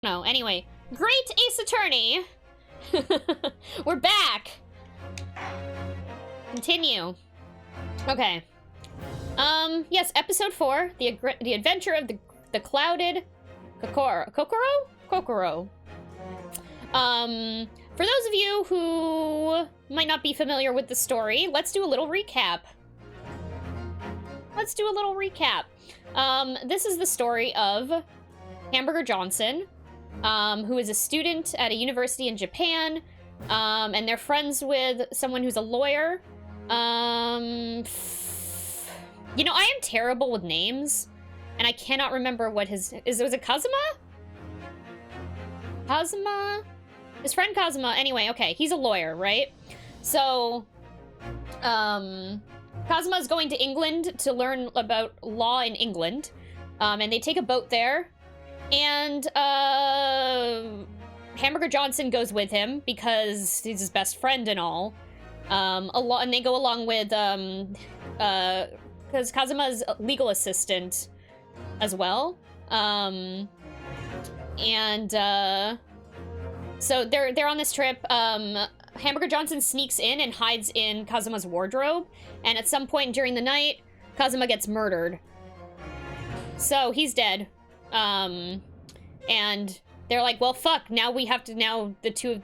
No, anyway. Great Ace Attorney! We're back! Continue. Okay. Yes, episode 4, the adventure of the Clouded Kokoro. Kokoro. For those of you who might not be familiar with the story, let's do a little recap. This is the story of Hamburger Johnson, who is a student at a university in Japan, and they're friends with someone who's a lawyer. You know, I am terrible with names, and I cannot remember what was it Kazuma? Kazuma? His friend Kazuma, anyway, okay, he's a lawyer, right? So, Kazuma is going to England to learn about law in England, and they take a boat there, and, Hamburger Johnson goes with him because he's his best friend and all, and they go along with, because Kazuma's legal assistant as well, so they're on this trip. Hamburger Johnson sneaks in and hides in Kazuma's wardrobe, and at some point during the night, Kazuma gets murdered. So he's dead. And they're like, well, fuck, now we have to, now the two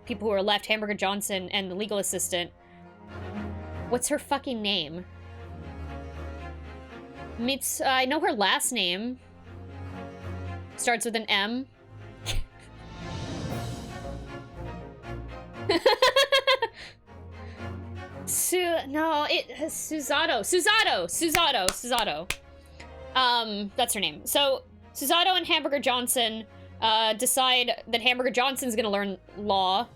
people who are left, Hamburger Johnson and the legal assistant. What's her fucking name? I know her last name. Starts with an M. Susato. That's her name. So, Susato and Hamburger Johnson, decide that Hamburger Johnson's gonna learn law,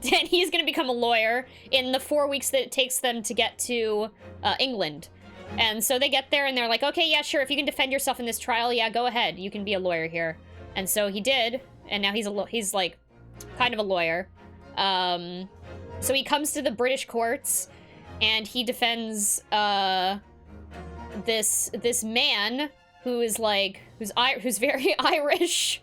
and he's gonna become a lawyer in the 4 weeks that it takes them to get to, England. And so they get there and they're like, okay, yeah, sure, if you can defend yourself in this trial, yeah, go ahead, you can be a lawyer here. And so he did, and now he's like, kind of a lawyer. So he comes to the British courts, and he defends, this man who is like, who's very Irish.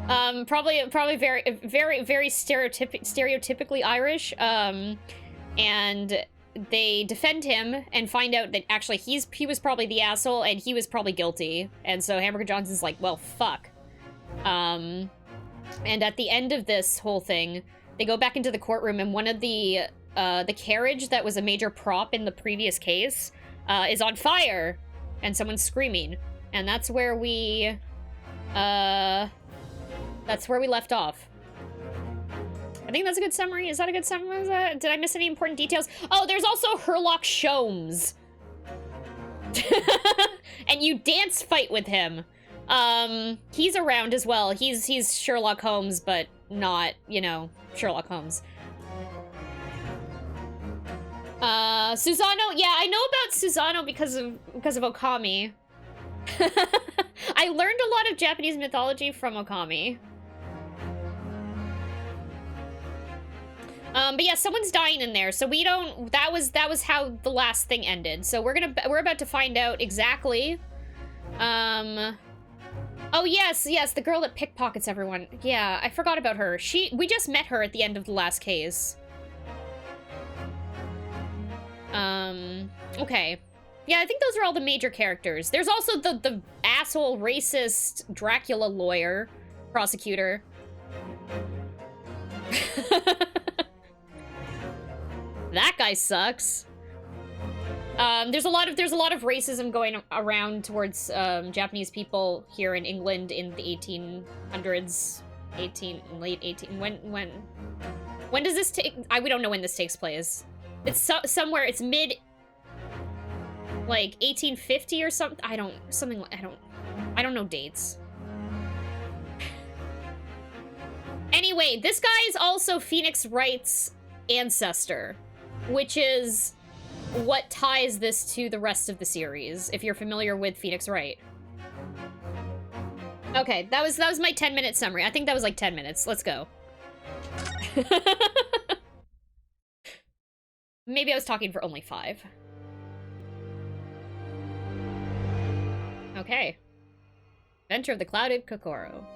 Probably very stereotypically Irish. And they defend him and find out that actually he was probably the asshole and he was probably guilty. And so Hamburger Johnson's like, well, fuck. And at the end of this whole thing, they go back into the courtroom, and one of the carriage that was a major prop in the previous case, is on fire, and someone's screaming. And that's where we left off. I think that's a good summary. Is that a good summary? Did I miss any important details? Oh, there's also Herlock Sholmes. And you dance fight with him. He's around as well. He's Sherlock Holmes, but not, you know, Sherlock Holmes. Susano, yeah, I know about Susano because of Okami. I learned a lot of Japanese mythology from Okami. But yeah, someone's dying in there, so we don't, that was how the last thing ended. So we're about to find out exactly. Oh yes, the girl that pickpockets everyone. Yeah, I forgot about her. We just met her at the end of the last case. Okay. Yeah, I think those are all the major characters. There's also the asshole, racist Dracula lawyer, prosecutor. That guy sucks. There's a lot of racism going around towards Japanese people here in England in the 1800s, late 18. When does this take? We don't know when this takes place. It's somewhere. It's mid, like 1850 or something. I don't know dates. Anyway, this guy is also Phoenix Wright's ancestor, which is what ties this to the rest of the series, if you're familiar with Phoenix Wright. Okay, that was my 10-minute summary. I think that was like 10 minutes. Let's go. Maybe I was talking for only 5. Okay. Adventure of the Clouded Kokoro.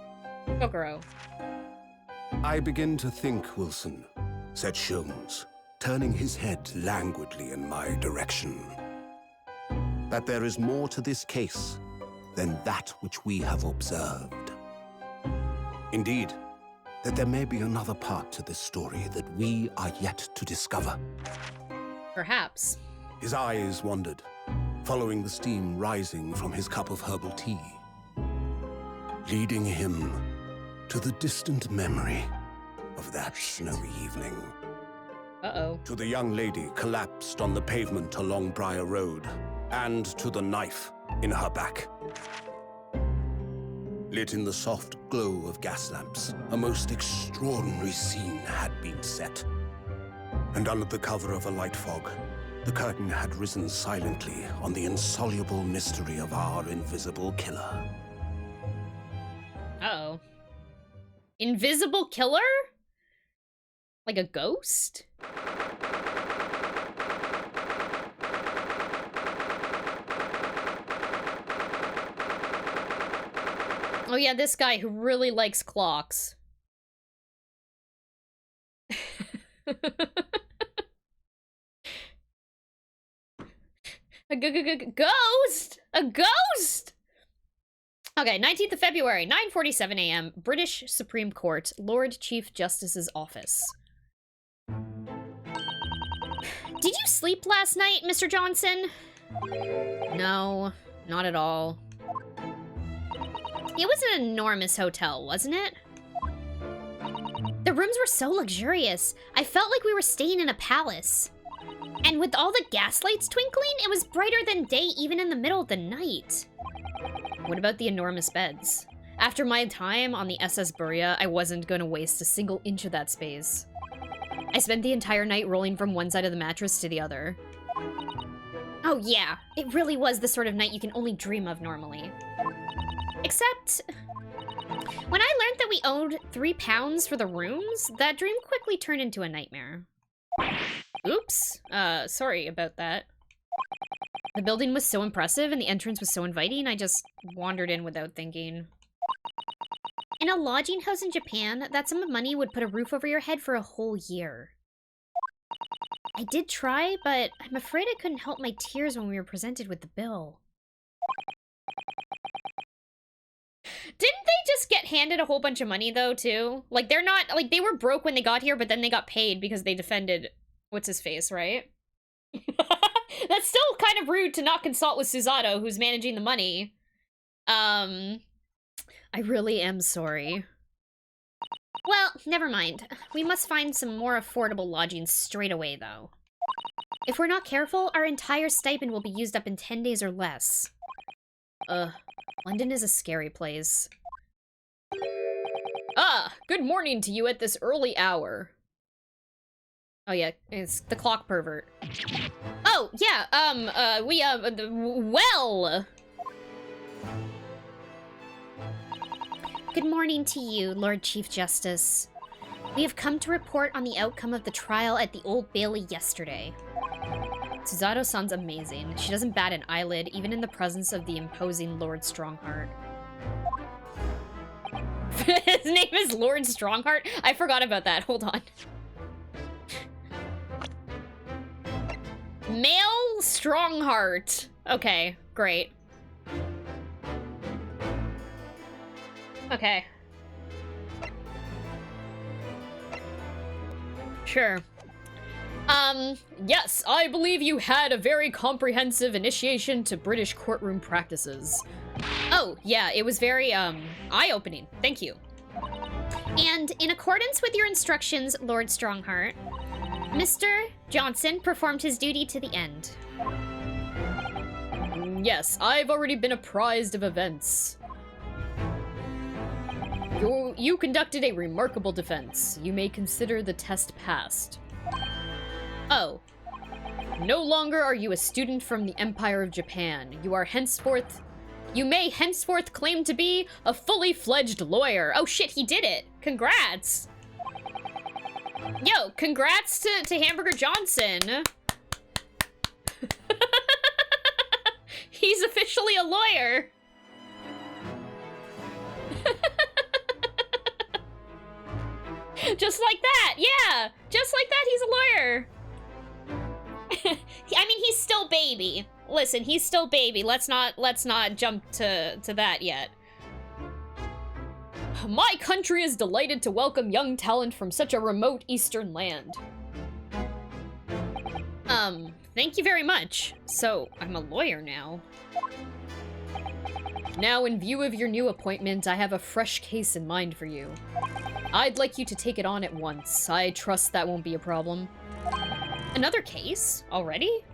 Kokoro. I begin to think, Wilson, said Sholmes, turning his head languidly in my direction, that there is more to this case than that which we have observed. Indeed, that there may be another part to this story that we are yet to discover. Perhaps. His eyes wandered, following the steam rising from his cup of herbal tea, leading him to the distant memory of that snowy evening. Uh-oh. To the young lady collapsed on the pavement along Briar Road, and to the knife in her back. Lit in the soft glow of gas lamps, a most extraordinary scene had been set. And under the cover of a light fog, the curtain had risen silently on the insoluble mystery of our invisible killer. Uh-oh. Invisible killer? Like a ghost? Oh yeah, this guy who really likes clocks. A ghost? A ghost? Okay, 19th of February, 9:47 a.m., British Supreme Court, Lord Chief Justice's office. Did you sleep last night, Mr. Johnson? No, not at all. It was an enormous hotel, wasn't it? The rooms were so luxurious. I felt like we were staying in a palace. And with all the gaslights twinkling, it was brighter than day even in the middle of the night. What about the enormous beds? After my time on the SS Buria, I wasn't going to waste a single inch of that space. I spent the entire night rolling from one side of the mattress to the other. Oh yeah, it really was the sort of night you can only dream of normally. Except, when I learned that we owed £3 for the rooms, that dream quickly turned into a nightmare. Oops, sorry about that. The building was so impressive and the entrance was so inviting, I just wandered in without thinking. In a lodging house in Japan, that sum of money would put a roof over your head for a whole year. I did try, but I'm afraid I couldn't help my tears when we were presented with the bill. Didn't they just get handed a whole bunch of money, though, too? Like, they're not, like, they were broke when they got here, but then they got paid because they defended what's-his-face, right? That's still kind of rude to not consult with Susato, who's managing the money. I really am sorry. Well, never mind. We must find some more affordable lodging straight away, though. If we're not careful, our entire stipend will be used up in 10 days or less. London is a scary place. Ah, good morning to you at this early hour. Oh yeah, it's the clock pervert. Oh, yeah, well! Good morning to you, Lord Chief Justice. We have come to report on the outcome of the trial at the Old Bailey yesterday. Susato sounds amazing. She doesn't bat an eyelid, even in the presence of the imposing Lord Strongheart. His name is Lord Strongheart? I forgot about that. Hold on. Male Strongheart. Okay, great. Okay. Sure. Yes, I believe you had a very comprehensive initiation to British courtroom practices. Oh, yeah, it was very, eye-opening. Thank you. And in accordance with your instructions, Lord Strongheart, Mr. Johnson performed his duty to the end. Yes, I've already been apprised of events. You conducted a remarkable defense. You may consider the test passed. Oh. No longer are you a student from the Empire of Japan. You may henceforth claim to be a fully fledged lawyer. Oh shit, he did it. Congrats. Yo, congrats to Hamburger Johnson. He's officially a lawyer. Just like that, yeah! Just like that, he's a lawyer! I mean, he's still baby. Listen, he's still baby. Let's not jump to that yet. My country is delighted to welcome young talent from such a remote eastern land. Thank you very much. So, I'm a lawyer now. Now, in view of your new appointment, I have a fresh case in mind for you. I'd like you to take it on at once. I trust that won't be a problem. Another case? Already?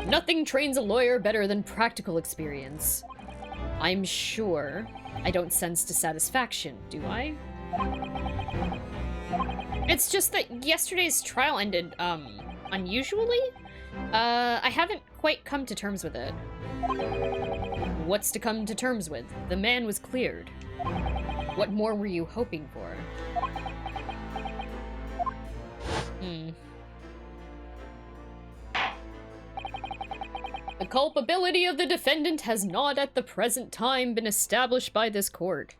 Nothing trains a lawyer better than practical experience. I'm sure I don't sense dissatisfaction, do I? It's just that yesterday's trial ended, unusually? I haven't quite come to terms with it. What's to come to terms with? The man was cleared. What more were you hoping for? The culpability of the defendant has not at the present time been established by this court.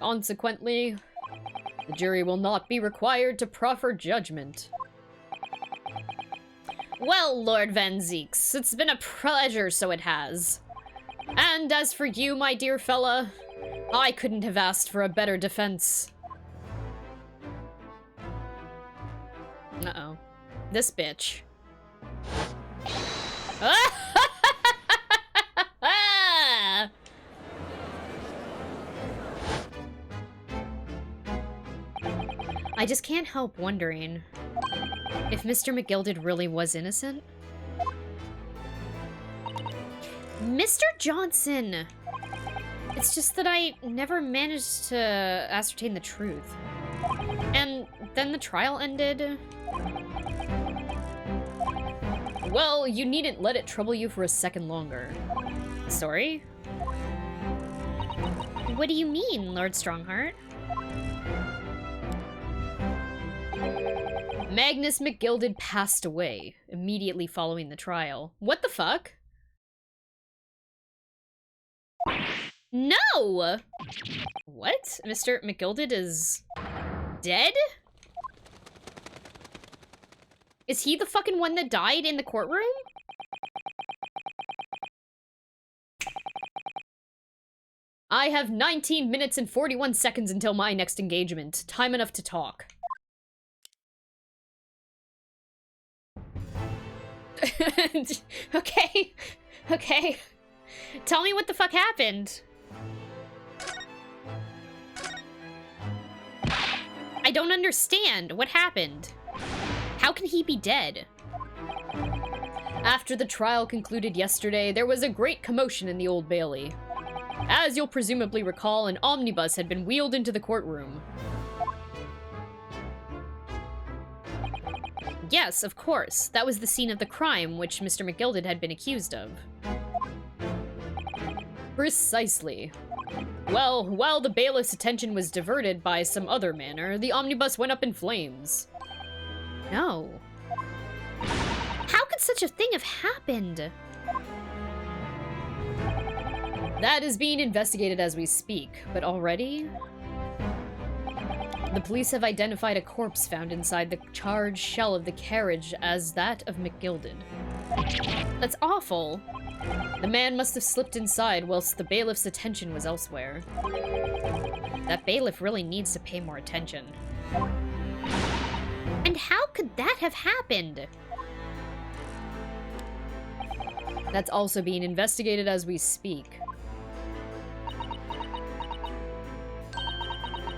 Consequently, the jury will not be required to proffer judgment. Well, Lord Van Zeeks, it's been a pleasure, so it has. And as for you, my dear fella, I couldn't have asked for a better defense. Uh-oh. This bitch. I just can't help wondering if Mr. McGilded really was innocent. Mr. Johnson! It's just that I never managed to ascertain the truth. And then the trial ended. Well, you needn't let it trouble you for a second longer. Sorry? What do you mean, Lord Strongheart? Magnus McGilded passed away immediately following the trial. What the fuck? No! What? Mr. McGilded is dead? Is he the fucking one that died in the courtroom? I have 19 minutes and 41 seconds until my next engagement. Time enough to talk. Okay. Okay. Tell me what the fuck happened. I don't understand. What happened? How can he be dead? After the trial concluded yesterday, there was a great commotion in the Old Bailey. As you'll presumably recall, an omnibus had been wheeled into the courtroom. Yes, of course. That was the scene of the crime which Mr. McGilded had been accused of. Precisely. Well, while the bailiff's attention was diverted by some other manner, the omnibus went up in flames. No. How could such a thing have happened? That is being investigated as we speak, but already? The police have identified a corpse found inside the charred shell of the carriage as that of McGilded. That's awful. The man must have slipped inside whilst the bailiff's attention was elsewhere. That bailiff really needs to pay more attention. And how could that have happened? That's also being investigated as we speak.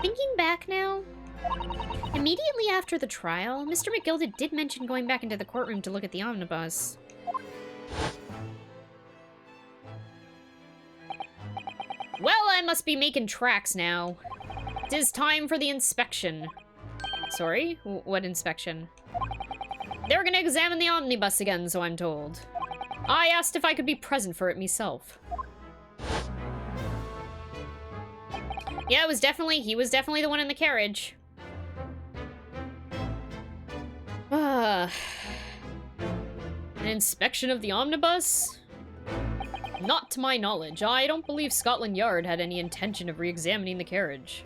Thinking back now, immediately after the trial, Mr. McGilded did mention going back into the courtroom to look at the omnibus. Well, I must be making tracks now. 'Tis time for the inspection. Sorry? What inspection? They're gonna examine the omnibus again, so I'm told. I asked if I could be present for it myself. Yeah, he was definitely the one in the carriage. An inspection of the omnibus? Not to my knowledge. I don't believe Scotland Yard had any intention of re-examining the carriage.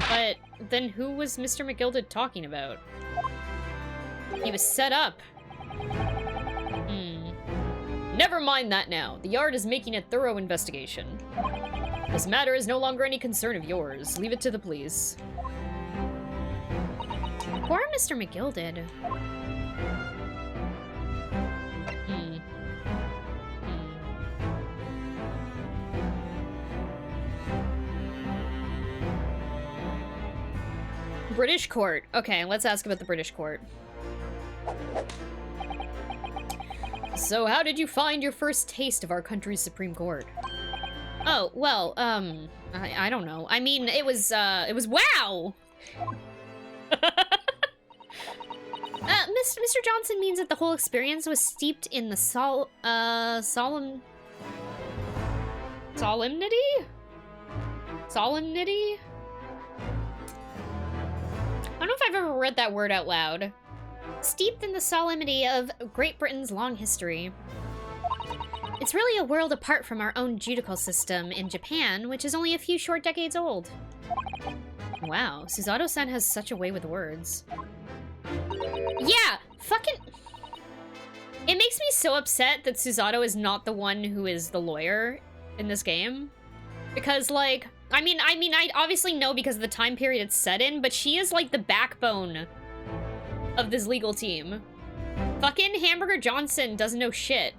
But then who was Mr. McGilded talking about? He was set up. Never mind that now. The Yard is making a thorough investigation. This matter is no longer any concern of yours. Leave it to the police. Poor Mr. McGilded. British court. Okay, let's ask about the British court. So, how did you find your first taste of our country's Supreme Court? Oh, well, I don't know. I mean, it was wow! Mr. Johnson means that the whole experience was steeped in the solemnity? Solemnity? I don't know if I've ever read that word out loud. Steeped in the solemnity of Great Britain's long history. It's really a world apart from our own judicial system in Japan, which is only a few short decades old. Wow, Susato-san has such a way with words. Yeah, fucking... It makes me so upset that Susato is not the one who is the lawyer in this game. Because, like... I mean, I obviously know because of the time period it's set in, but she is, like, the backbone of this legal team. Fucking Hamburger Johnson doesn't know shit.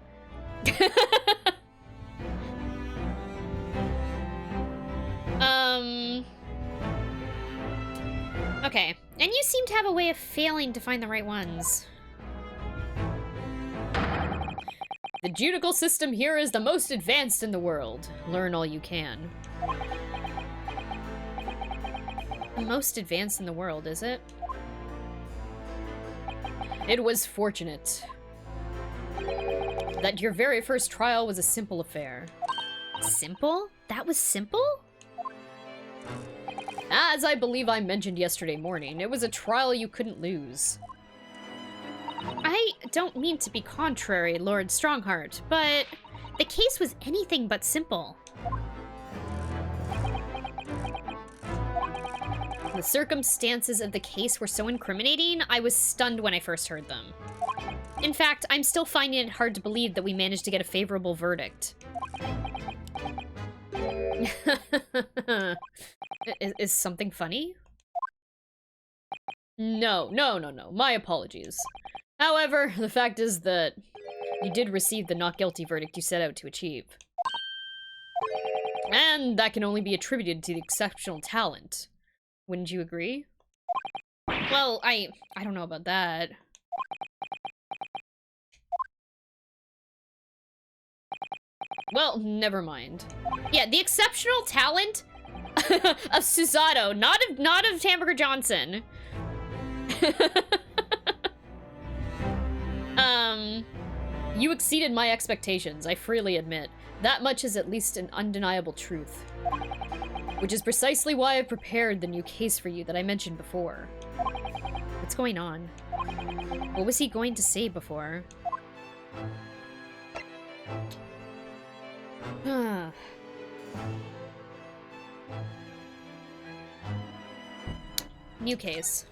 Okay. And you seem to have a way of failing to find the right ones. The judicial system here is the most advanced in the world. Learn all you can. The most advanced in the world, is it? It was fortunate that your very first trial was a simple affair. Simple? That was simple? As I believe I mentioned yesterday morning, it was a trial you couldn't lose. I don't mean to be contrary, Lord Strongheart, but the case was anything but simple. The circumstances of the case were so incriminating, I was stunned when I first heard them. In fact, I'm still finding it hard to believe that we managed to get a favorable verdict. Is something funny? No. My apologies. However, the fact is that you did receive the not guilty verdict you set out to achieve. And that can only be attributed to the exceptional talent. Wouldn't you agree? Well, I don't know about that. Well, never mind. Yeah, the exceptional talent of Susato, not of Hamburger Johnson. You exceeded my expectations, I freely admit. That much is at least an undeniable truth. Which is precisely why I've prepared the new case for you that I mentioned before. What's going on? What was he going to say before? New case.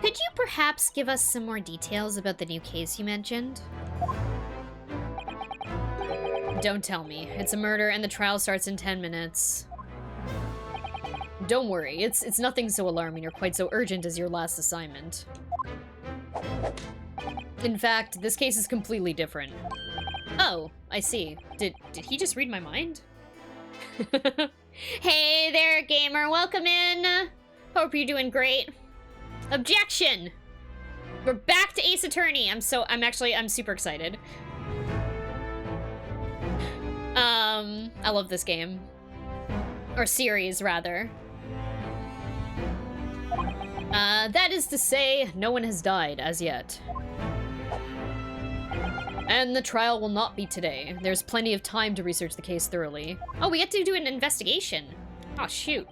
Could you perhaps give us some more details about the new case you mentioned? Don't tell me. It's a murder and the trial starts in 10 minutes. Don't worry, it's nothing so alarming or quite so urgent as your last assignment. In fact, this case is completely different. Oh, I see. Did he just read my mind? Hey there, gamer. Welcome in. Hope you're doing great. Objection! We're back to Ace Attorney. I'm super excited. I love this game. Or series, rather. That is to say, no one has died as yet. And the trial will not be today. There's plenty of time to research the case thoroughly. Oh, we have to do an investigation. Oh, shoot.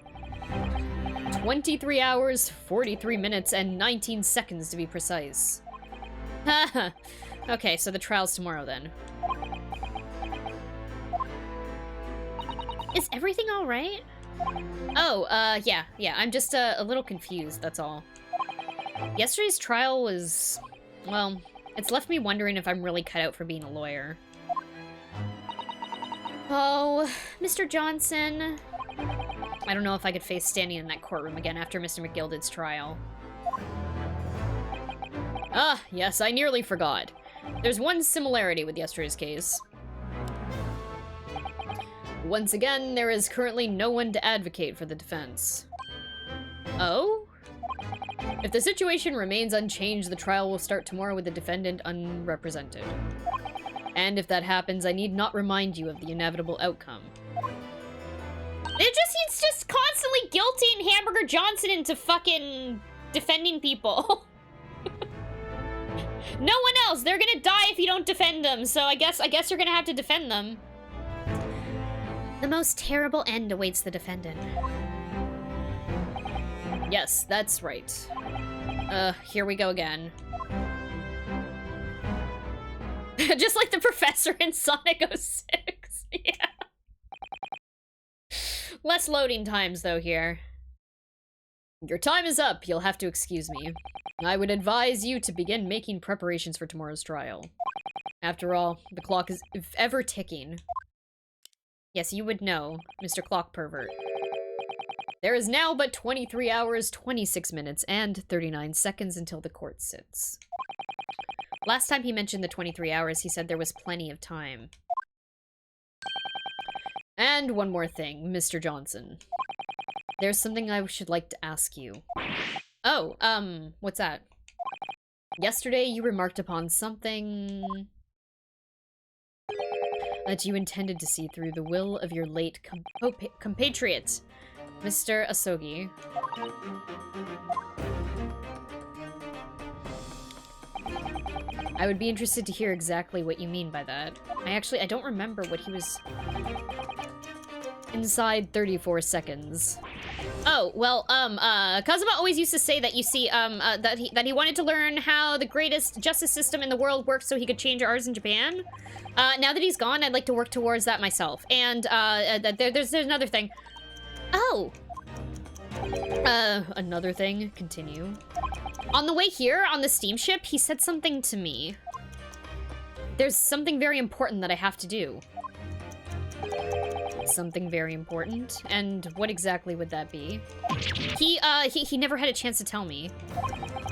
23 hours, 43 minutes, and 19 seconds to be precise. Haha. Okay, so the trial's tomorrow then. Is everything alright? Oh, yeah, I'm just a little confused, that's all. Yesterday's trial was, well, it's left me wondering if I'm really cut out for being a lawyer. Oh, Mr. Johnson. I don't know if I could face standing in that courtroom again after Mr. McGilded's trial. Ah, yes, I nearly forgot. There's one similarity with yesterday's case. Once again, there is currently no one to advocate for the defense. Oh? If the situation remains unchanged, the trial will start tomorrow with the defendant unrepresented. And if that happens, I need not remind you of the inevitable outcome. He's just constantly guilting Hamburger Johnson into fucking defending people. No one else. They're gonna die if you don't defend them, so I guess you're gonna have to defend them. The most terrible end awaits the defendant. Yes, that's right. Here we go again. Just like the professor in Sonic 06. Yeah. Less loading times, though, here. Your time is up. You'll have to excuse me. I would advise you to begin making preparations for tomorrow's trial. After all, the clock is ever ticking. Yes, you would know, Mr. Clock Pervert. There is now but 23 hours, 26 minutes, and 39 seconds until the court sits. Last time he mentioned the 23 hours, he said there was plenty of time. And one more thing, Mr. Johnson. There's something I should like to ask you. Oh, what's that? Yesterday you remarked upon something that you intended to see through the will of your late compatriot, Mr. Asogi. I would be interested to hear exactly what you mean by that. I don't remember what he was... Inside 34 seconds. Oh, well, Kazuma always used to say that, you see, that he wanted to learn how the greatest justice system in the world works so he could change ours in Japan. Now that he's gone, I'd like to work towards that myself. And, there's another thing. Oh! Another thing. Continue. On the way here, on the steamship, he said something to me. There's something very important that I have to do. Something very important? And what exactly would that be? He never had a chance to tell me.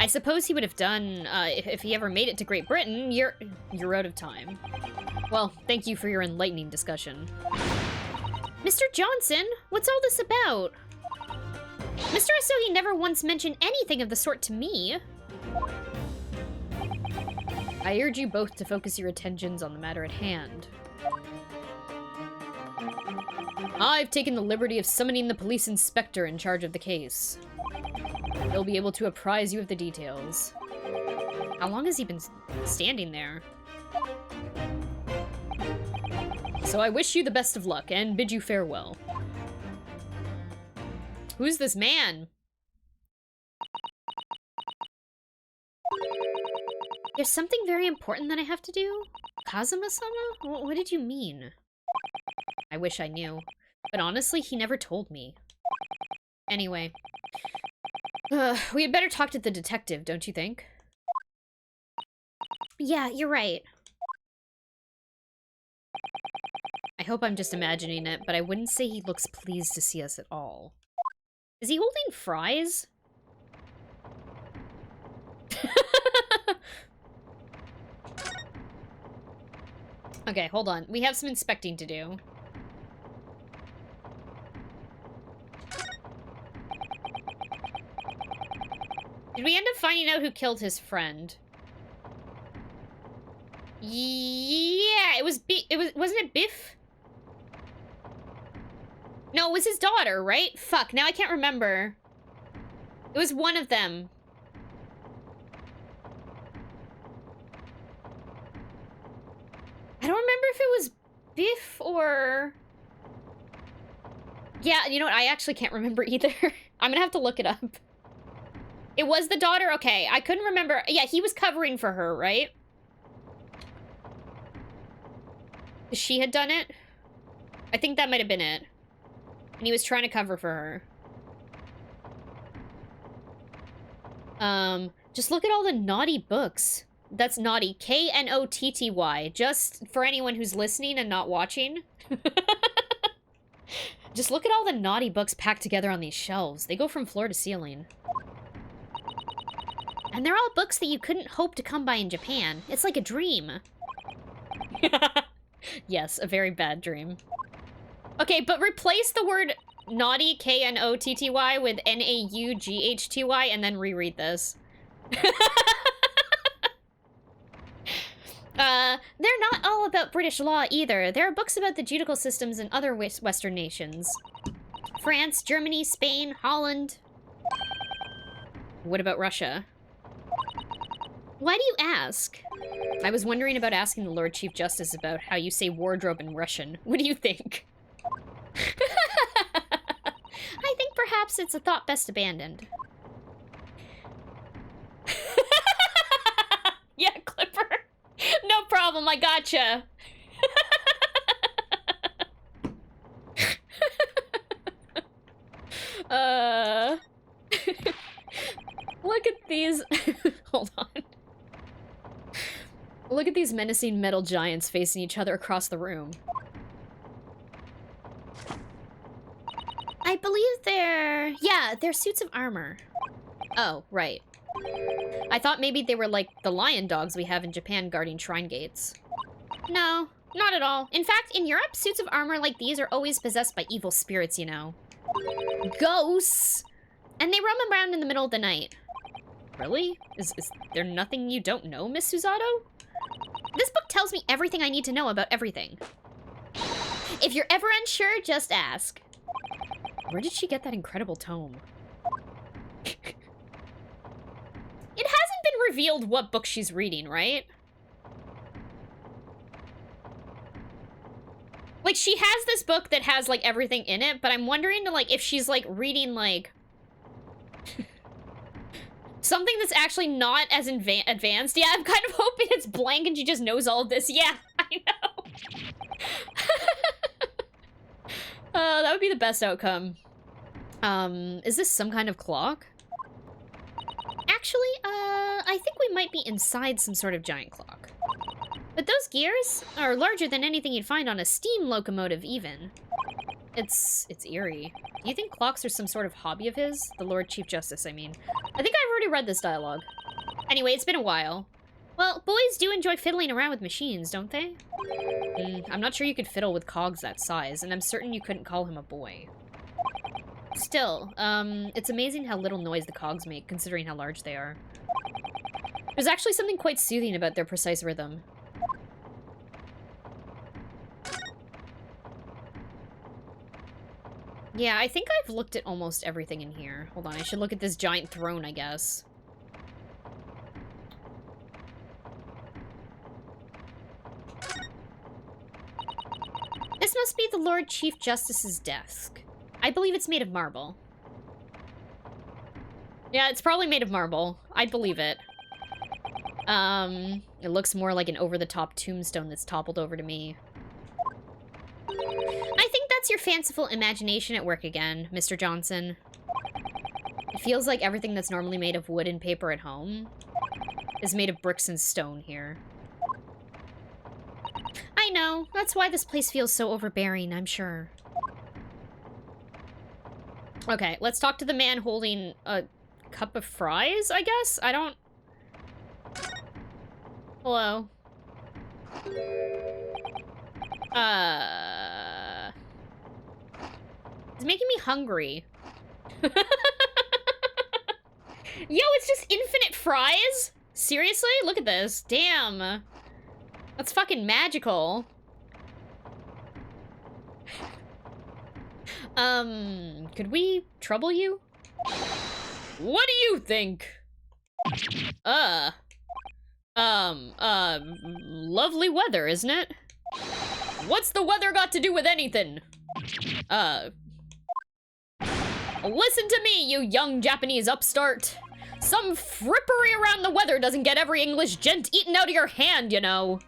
I suppose he would have done, if he ever made it to Great Britain. You're out of time. Well, thank you for your enlightening discussion. Mr. Johnson, what's all this about? Mr. Asogi never once mentioned anything of the sort to me. I urge you both to focus your attentions on the matter at hand. I've taken the liberty of summoning the police inspector in charge of the case. He'll be able to apprise you of the details. How long has he been standing there? So I wish you the best of luck and bid you farewell. Who's this man? There's something very important that I have to do? Kazuma-sama? What did you mean? I wish I knew. But honestly, he never told me. Anyway. We had better talk to the detective, don't you think? Yeah, you're right. I hope I'm just imagining it, but I wouldn't say he looks pleased to see us at all. Is he holding fries? Okay, hold on. We have some inspecting to do. Did we end up finding out who killed his friend? Yeah, wasn't it Biff? No, it was his daughter, right? Fuck, now I can't remember. It was one of them. I don't remember if it was Biff or... Yeah, you know what? I actually can't remember either. I'm gonna have to look it up. It was the daughter? Okay, I couldn't remember. Yeah, he was covering for her, right? She had done it? I think that might have been it. And he was trying to cover for her. Just look at all the naughty books. That's naughty. K-N-O-T-T-Y. Just for anyone who's listening and not watching. Just look at all the naughty books packed together on these shelves. They go from floor to ceiling. And they're all books that you couldn't hope to come by in Japan. It's like a dream. Yes, a very bad dream. Okay, but replace the word naughty, K-N-O-T-T-Y, with N-A-U-G-H-T-Y, and then reread this. They're not all about British law either. There are books about the judicial systems in other Western nations. France, Germany, Spain, Holland. What about Russia? Why do you ask? I was wondering about asking the Lord Chief Justice about how you say wardrobe in Russian. What do you think? I think perhaps it's a thought best abandoned. Yeah, Clipper. No problem, I gotcha. Look at these. Hold on. Look at these menacing metal giants facing each other across the room. I believe they're... Yeah, they're suits of armor. Oh, right. I thought maybe they were like the lion dogs we have in Japan guarding shrine gates. No, not at all. In fact, in Europe, suits of armor like these are always possessed by evil spirits, you know. Ghosts! And they roam around in the middle of the night. Really? Is there nothing you don't know, Miss Susato? This book tells me everything I need to know about everything. If you're ever unsure, just ask. Where did she get that incredible tome? It hasn't been revealed what book she's reading, right? Like, she has this book that has, like, everything in it, but I'm wondering, like, if she's, like, reading, like... something that's actually not as advanced. Yeah, I'm kind of hoping it's blank and she just knows all of this. Yeah, I know. That would be the best outcome. Is this some kind of clock? Actually, I think we might be inside some sort of giant clock. But those gears are larger than anything you'd find on a steam locomotive, even. It's eerie. Do you think clocks are some sort of hobby of his? The Lord Chief Justice, I mean. I think I've already read this dialogue. Anyway, it's been a while. Well, boys do enjoy fiddling around with machines, don't they? I'm not sure you could fiddle with cogs that size, and I'm certain you couldn't call him a boy. Still, it's amazing how little noise the cogs make, considering how large they are. There's actually something quite soothing about their precise rhythm. Yeah, I think I've looked at almost everything in here. Hold on, I should look at this giant throne, I guess. This must be the Lord Chief Justice's desk. I believe it's made of marble. Yeah, it's probably made of marble. I'd believe it. It looks more like an over-the-top tombstone that's toppled over to me. I think that's your fanciful imagination at work again, Mr. Johnson. It feels like everything that's normally made of wood and paper at home is made of bricks and stone here. I know. That's why this place feels so overbearing, I'm sure. Okay, let's talk to the man holding a cup of fries, I guess? I don't... Hello. It's making me hungry. Yo, it's just infinite fries? Seriously? Look at this. Damn. That's fucking magical. Could we trouble you? What do you think? Lovely weather, isn't it? What's the weather got to do with anything? Listen to me, you young Japanese upstart. Some frippery around the weather doesn't get every English gent eaten out of your hand, you know.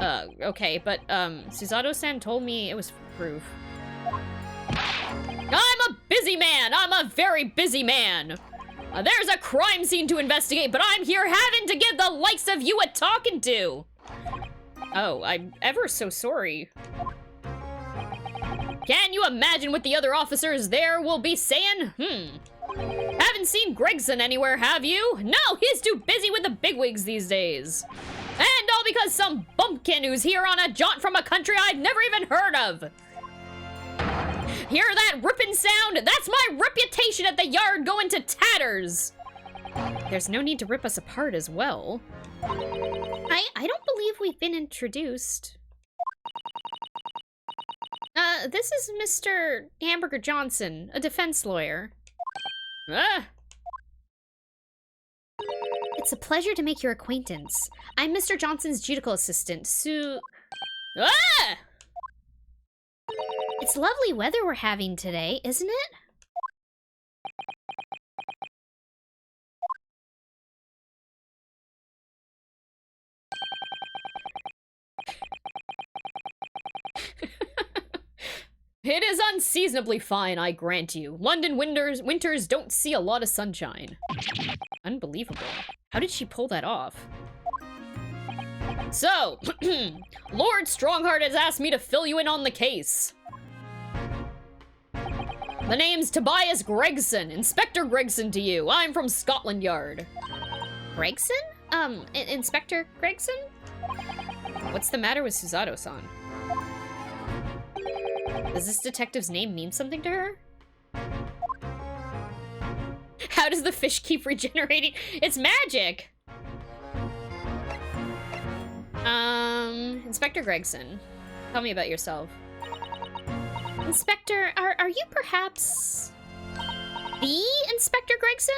Okay, but, Susato-san told me it was proof. I'm a very busy man. There's a crime scene to investigate, but I'm here having to give the likes of you a talking to. Oh, I'm ever so sorry. Can you imagine what the other officers there will be saying? Haven't seen Gregson anywhere, have you? No, he's too busy with the bigwigs these days. And all because some bumpkin who's here on a jaunt from a country I've never even heard of. Hear that ripping sound? That's my reputation at the yard going to tatters. There's no need to rip us apart as well. I don't believe we've been introduced. This is Mr. Hamburger Johnson, a defense lawyer. It's a pleasure to make your acquaintance. I'm Mr. Johnson's judicial assistant, Sue... It's lovely weather we're having today, isn't it? It is unseasonably fine, I grant you. London winters don't see a lot of sunshine. Unbelievable. How did she pull that off? So, Lord Strongheart has asked me to fill you in on the case. The name's Tobias Gregson. Inspector Gregson to you. I'm from Scotland Yard. Gregson? Inspector Gregson? What's the matter with Susato-san? Does this detective's name mean something to her? How does the fish keep regenerating? It's magic! Inspector Gregson, tell me about yourself. Inspector, are you perhaps the Inspector Gregson?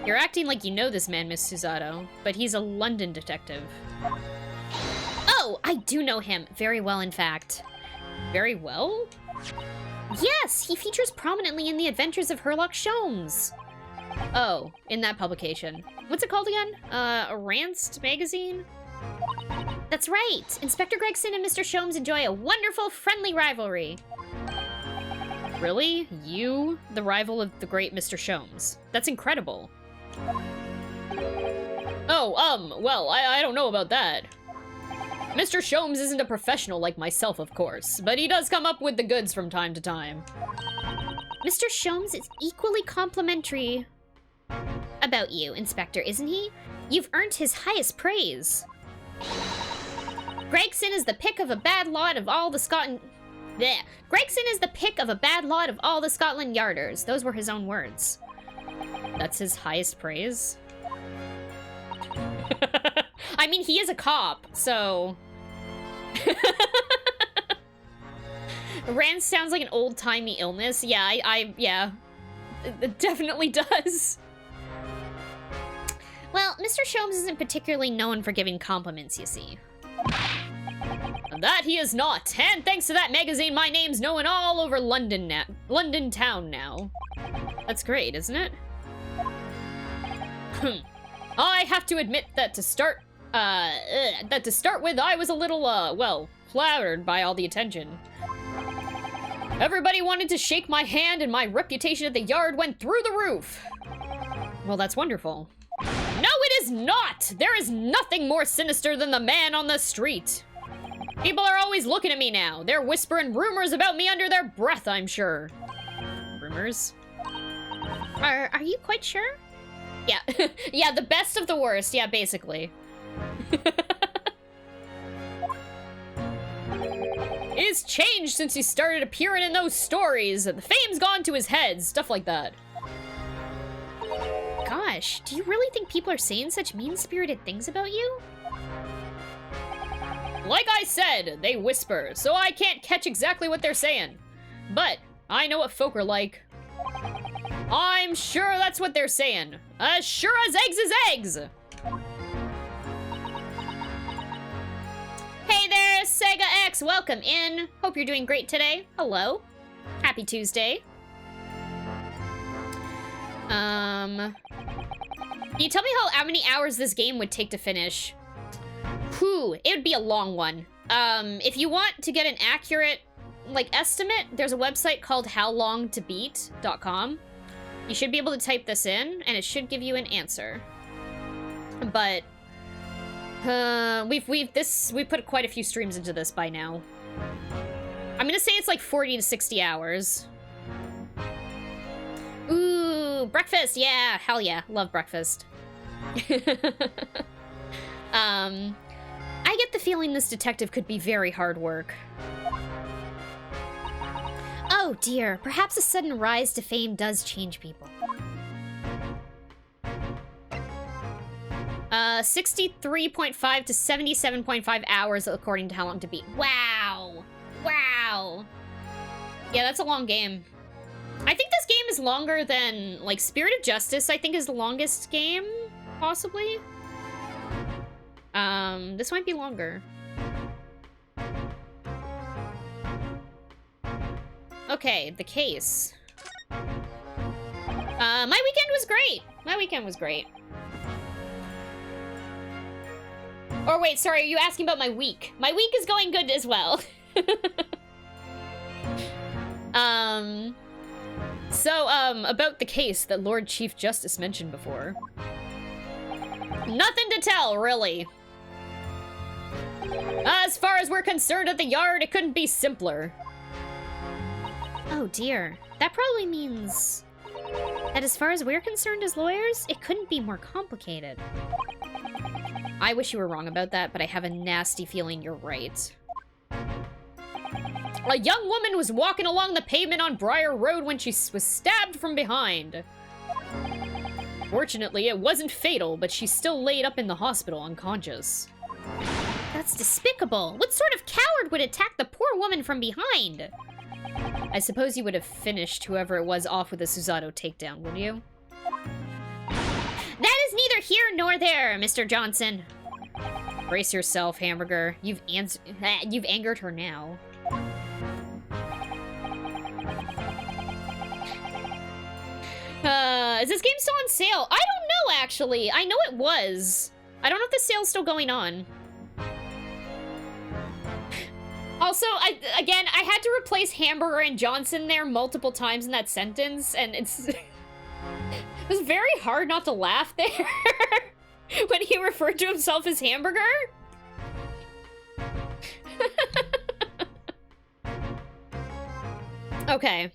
You're acting like you know this man, Miss Susato, but he's a London detective. Oh, I do know him. Very well, in fact. Very well? Yes, he features prominently in the Adventures of Sherlock Holmes. Oh, in that publication. What's it called again? A Ranced magazine? That's right. Inspector Gregson and Mr. Sholmes enjoy a wonderful, friendly rivalry. Really? You, the rival of the great Mr. Sholmes? That's incredible. Oh, well, I don't know about that. Mr. Sholmes isn't a professional like myself, of course, but he does come up with the goods from time to time. Mr. Sholmes is equally complimentary about you, Inspector, isn't he? You've earned his highest praise. Gregson is the pick of a bad lot of all the Scotland... Blech. Gregson is the pick of a bad lot of all the Scotland Yarders. Those were his own words. That's his highest praise? I mean, he is a cop, so... Rance sounds like an old-timey illness. Yeah, yeah. It definitely does. Well, Mr. Sholmes isn't particularly known for giving compliments, you see. That he is not, and thanks to that magazine, my name's known all over London town now. That's great, isn't it? I have to admit that to start with, I was a little, well, flattered by all the attention. Everybody wanted to shake my hand, and my reputation at the yard went through the roof. Well, that's wonderful. No, it is not! There is nothing more sinister than the man on the street. People are always looking at me now. They're whispering rumors about me under their breath, I'm sure. Rumors? Are you quite sure? Yeah. Yeah, the best of the worst. Yeah, basically. He's changed since he started appearing in those stories. The fame's gone to his head. Stuff like that. Gosh, do you really think people are saying such mean-spirited things about you? Like I said, they whisper, so I can't catch exactly what they're saying. But I know what folk are like. I'm sure that's what they're saying. As sure as eggs is eggs! Hey there, Sega X, welcome in. Hope you're doing great today. Hello. Happy Tuesday. Can you tell me how many hours this game would take to finish? Whew, it would be a long one. if you want to get an accurate, like, estimate, there's a website called howlongtobeat.com. You should be able to type this in, and it should give you an answer. But, we've put quite a few streams into this by now. I'm gonna say it's like 40 to 60 hours. Ooh, breakfast, yeah, hell yeah, love breakfast. I get the feeling this detective could be very hard work. Oh dear, perhaps a sudden rise to fame does change people. 63.5 to 77.5 hours according to How Long to Beat. Wow! Wow! Yeah, that's a long game. I think this game is longer than, like, Spirit of Justice, I think is the longest game, possibly. This might be longer. Okay, the case. My weekend was great. My weekend was great. Or wait, sorry, are you asking about my week? My week is going good as well. About the case that Lord Chief Justice mentioned before. Nothing to tell, really. As far as we're concerned at the yard, it couldn't be simpler. Oh dear, that probably means that as far as we're concerned as lawyers, it couldn't be more complicated. I wish you were wrong about that, but I have a nasty feeling you're right. A young woman was walking along the pavement on Briar Road when she was stabbed from behind. Fortunately, it wasn't fatal, but she's still laid up in the hospital unconscious. That's despicable. What sort of coward would attack the poor woman from behind? I suppose you would have finished whoever it was off with a Susato takedown, would you? That is neither here nor there, Mr. Johnson. Brace yourself, Hamburger. You've angered her now. Is this game still on sale? I don't know, actually. I know it was. I don't know if the sale's still going on. Also, I had to replace Hamburger and Johnson there multiple times in that sentence, and it was very hard not to laugh there when he referred to himself as Hamburger. Okay.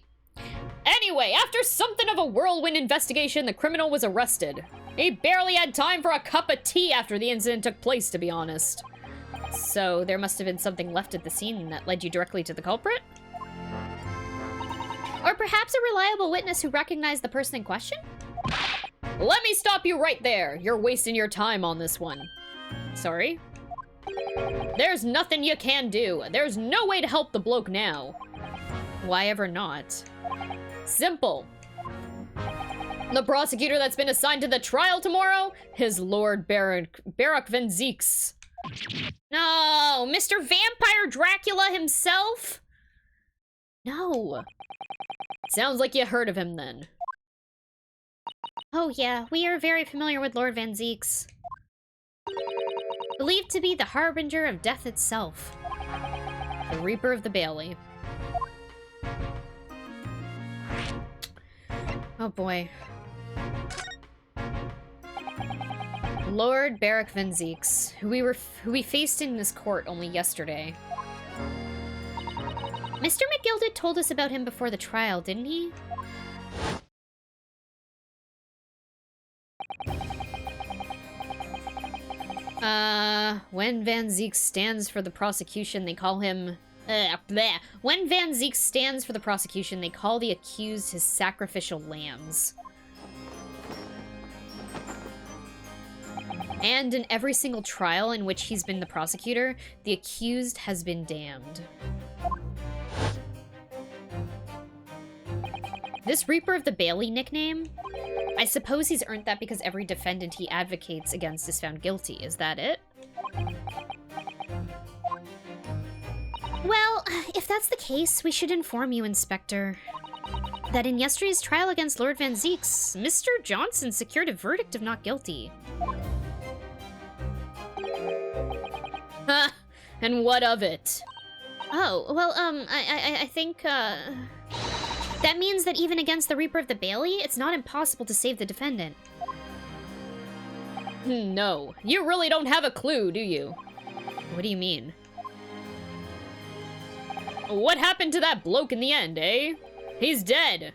Anyway, after something of a whirlwind investigation, the criminal was arrested. He barely had time for a cup of tea after the incident took place, to be honest. So, there must have been something left at the scene that led you directly to the culprit? Or perhaps a reliable witness who recognized the person in question? Let me stop you right there. You're wasting your time on this one. Sorry? There's nothing you can do. There's no way to help the bloke now. Why ever not? Simple. The prosecutor that's been assigned to the trial tomorrow is Lord Barak Van Zeeks. No, Mr. Vampire Dracula himself? No. Sounds like you heard of him then. Oh yeah, we are very familiar with Lord Van Zeeks. Believed to be the harbinger of death itself. The Reaper of the Bailey. Oh boy. Lord Barak Van Zeeks, who we faced in this court only yesterday. Mr. McGilded told us about him before the trial, didn't he? When Van Zeeks stands for the prosecution, they call him... When Van Zeeks stands for the prosecution, they call the accused his sacrificial lambs. And in every single trial in which he's been the prosecutor, the accused has been damned. This Reaper of the Bailey nickname? I suppose he's earned that because every defendant he advocates against is found guilty. Is that it? Well, if that's the case, we should inform you, Inspector, that in yesterday's trial against Lord Van Zeeks, Mr. Johnson secured a verdict of not guilty. And what of it? Oh, well, I think, that means that even against the Reaper of the Bailey, it's not impossible to save the defendant. No, you really don't have a clue, do you? What do you mean? What happened to that bloke in the end, eh? He's dead.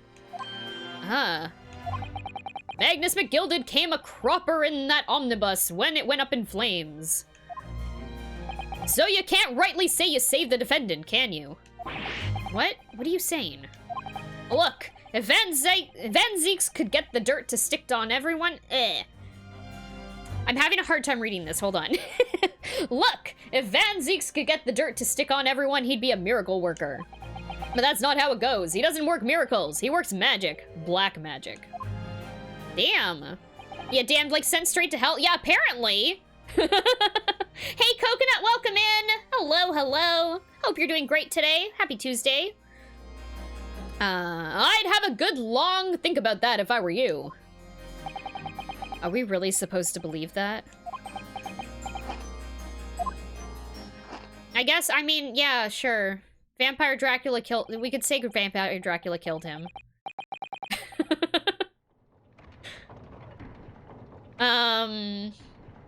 Ah. Magnus McGilded came a cropper in that omnibus when it went up in flames. So you can't rightly say you saved the defendant, can you? What? What are you saying? Look, if Van Zieks could get the dirt to stick on everyone, I'm having a hard time reading this, hold on. Look, if Van Zieks could get the dirt to stick on everyone, he'd be a miracle worker. But that's not how it goes. He doesn't work miracles, he works magic. Black magic. Damn. Yeah, damned, like, sent straight to hell? Yeah, apparently. Hey, Coconut, welcome in. Hello, hello. Hope you're doing great today. Happy Tuesday. I'd have a good long think about that if I were you. Are we really supposed to believe that? I guess, I mean, yeah, sure. Vampire Dracula killed... We could say Vampire Dracula killed him.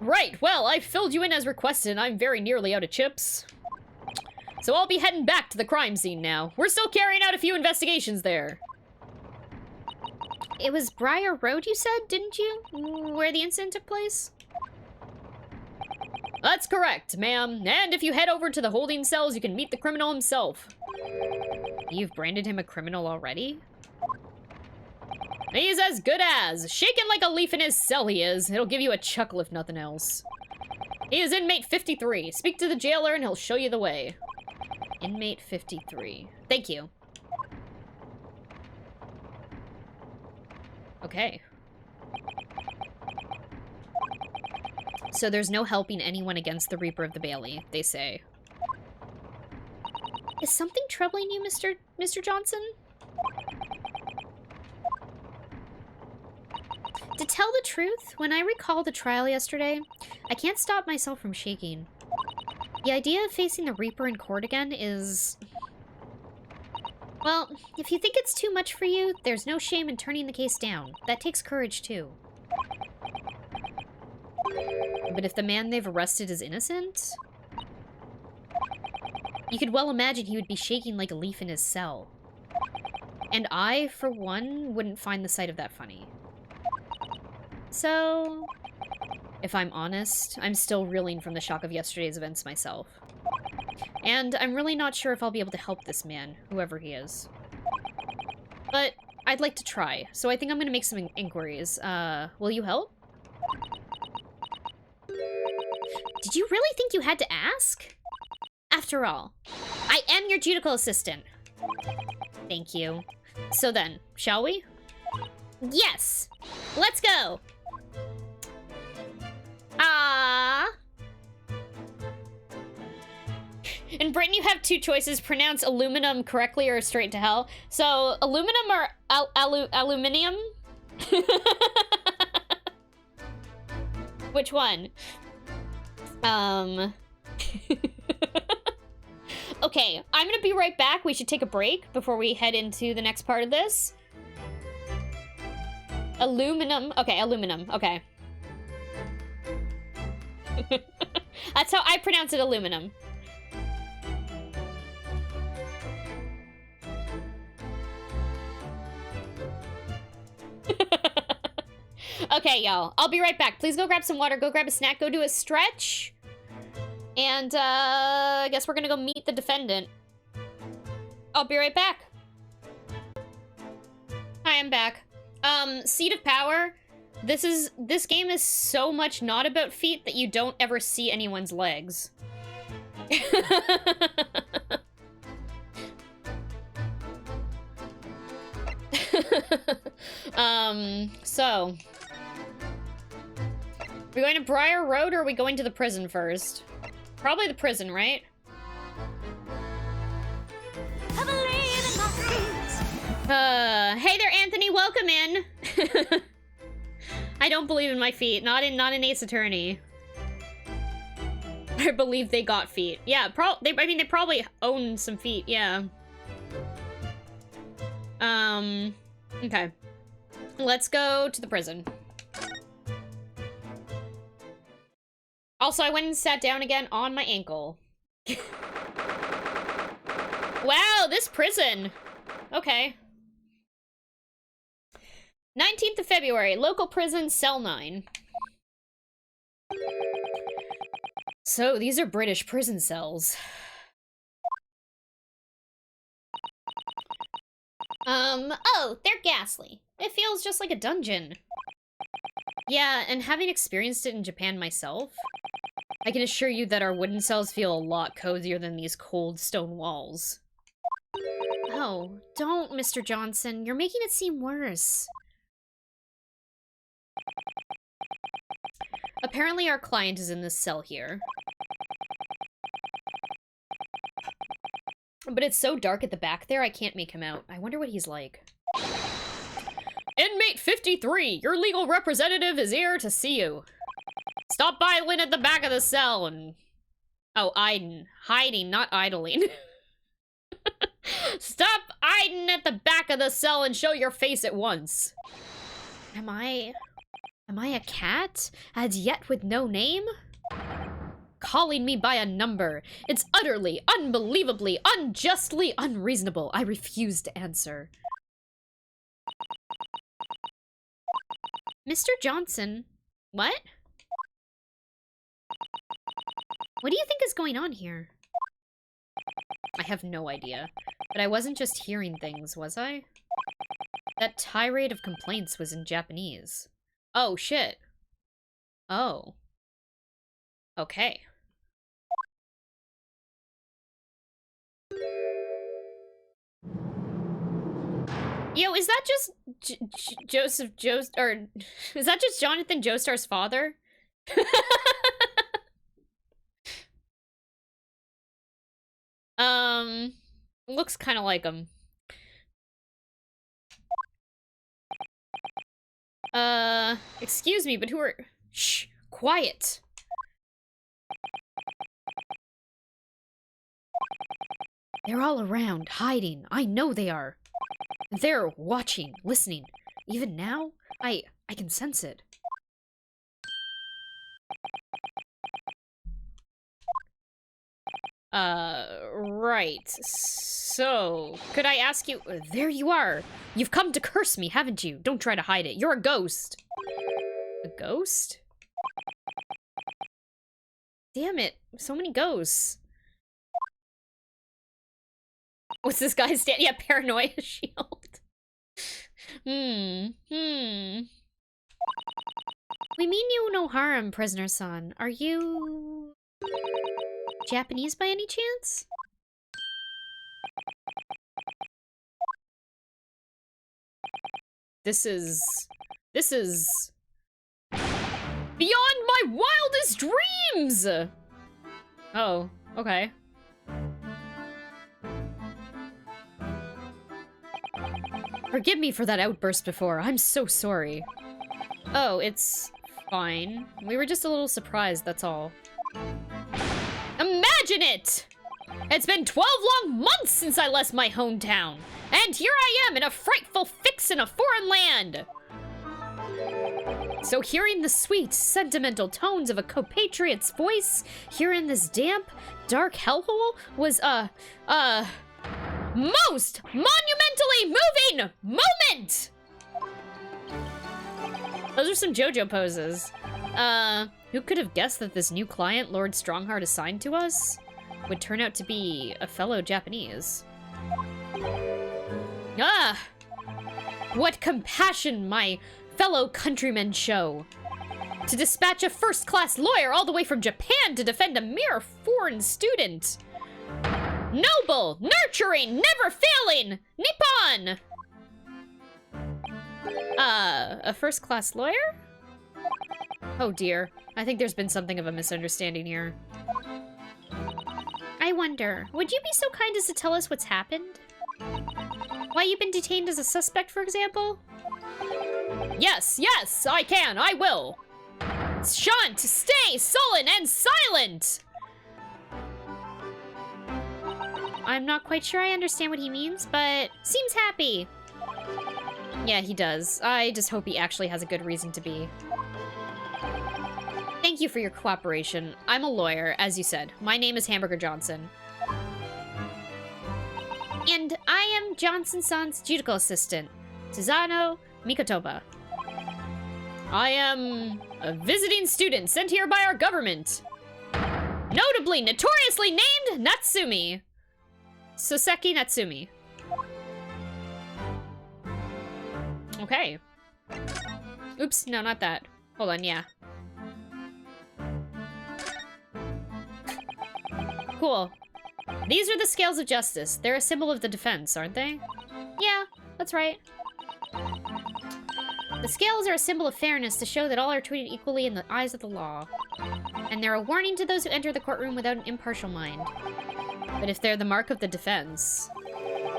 Right, well, I filled you in as requested and I'm very nearly out of chips. So I'll be heading back to the crime scene now. We're still carrying out a few investigations there. It was Briar Road, you said, didn't you? Where the incident took place? That's correct, ma'am. And if you head over to the holding cells, you can meet the criminal himself. You've branded him a criminal already? He's as good as. Shaken like a leaf in his cell he is. It'll give you a chuckle if nothing else. He is inmate 53. Speak to the jailer and he'll show you the way. Inmate 53. Thank you. Okay. So there's no helping anyone against the Reaper of the Bailey, they say. Is something troubling you, Mr. Johnson? To tell the truth, when I recall the trial yesterday, I can't stop myself from shaking. The idea of facing the Reaper in court again is... Well, if you think it's too much for you, there's no shame in turning the case down. That takes courage, too. But if the man they've arrested is innocent... You could well imagine he would be shaking like a leaf in his cell. And I, for one, wouldn't find the sight of that funny. So, if I'm honest, I'm still reeling from the shock of yesterday's events myself. And I'm really not sure if I'll be able to help this man, whoever he is. But I'd like to try, so I think I'm gonna make some inquiries. Will you help? Did you really think you had to ask? After all, I am your judicial assistant. Thank you. So then, shall we? Yes! Let's go! Ah. In Britain, you have two choices: pronounce aluminum correctly or straight to hell. So, aluminum or aluminium? Which one? Okay, I'm gonna be right back. We should take a break before we head into the next part of this. Aluminum. Okay, aluminum. Okay. That's how I pronounce it, aluminum. Okay, y'all. I'll be right back. Please go grab some water, go grab a snack, go do a stretch. And, I guess we're gonna go meet the defendant. I'll be right back. Hi, I'm back. Seat of Power. This game is so much not about feet that you don't ever see anyone's legs. So. Are we going to Briar Road or are we going to the prison first? Probably the prison, right? Hey there, Anthony, welcome in. I don't believe in my feet, not in Ace Attorney. I believe they got feet. Yeah, I mean, they probably own some feet, yeah. Okay. Let's go to the prison. Also, I went and sat down again on my ankle. Wow, this prison. Okay. 19th of February, local prison, cell 9. So, these are British prison cells. Oh, they're ghastly. It feels just like a dungeon. Yeah, and having experienced it in Japan myself, I can assure you that our wooden cells feel a lot cozier than these cold stone walls. Oh, don't, Mr. Johnson. You're making it seem worse. Apparently our client is in this cell here. But it's so dark at the back there, I can't make him out. I wonder what he's like. Inmate 53, your legal representative is here to see you. Stop idling at the back of the cell and... Oh, hiding, not idling. Stop idling at the back of the cell and show your face at once. Am I a cat? As yet with no name? Calling me by a number. It's utterly, unbelievably, unjustly unreasonable. I refuse to answer. Mr. Johnson? What? What do you think is going on here? I have no idea. But I wasn't just hearing things, was I? That tirade of complaints was in Japanese. Oh, shit. Oh. Okay. Yo, is that just Joseph or is that just Jonathan Joestar's father? Looks kind of like him. Excuse me, but who are... Shh, quiet. They're all around, hiding. I know they are. They're watching, listening. Even now, I can sense it. Right. So, could I ask you... There you are! You've come to curse me, haven't you? Don't try to hide it. You're a ghost. A ghost? Damn it. So many ghosts. What's this guy's stand? Yeah, paranoia shield. We mean you no harm, prisoner-san. Are you... Japanese by any chance? This is beyond my wildest dreams! Oh, okay. Forgive me for that outburst before. I'm so sorry. Oh, it's fine. We were just a little surprised, that's all. Imagine it! It's been 12 long months since I left my hometown, and here I am in a frightful fix in a foreign land. So hearing the sweet, sentimental tones of a compatriot's voice here in this damp, dark hellhole was most monumentally moving moment! Those are some JoJo poses. Who could have guessed that this new client Lord Strongheart assigned to us would turn out to be a fellow Japanese? Ah! What compassion my fellow countrymen show! To dispatch a first-class lawyer all the way from Japan to defend a mere foreign student! Noble, nurturing, never failing, Nippon! A first-class lawyer? Oh dear, I think there's been something of a misunderstanding here. I wonder, would you be so kind as to tell us what's happened? Why you've been detained as a suspect, for example? Yes, I can, I will! Shunt, stay sullen and silent! I'm not quite sure I understand what he means, but seems happy. Yeah, he does. I just hope he actually has a good reason to be. Thank you for your cooperation. I'm a lawyer, as you said. My name is Hamburger Johnson. And I am Johnson-san's judicial assistant, Tizano Mikotoba. I am a visiting student sent here by our government. Notably, notoriously named Natsumi. Soseki Natsumi. Okay. Oops, no, not that. Hold on, yeah. Cool. These are the scales of justice. They're a symbol of the defense, aren't they? Yeah, that's right. The scales are a symbol of fairness to show that all are treated equally in the eyes of the law. And they're a warning to those who enter the courtroom without an impartial mind. But if they're the mark of the defense,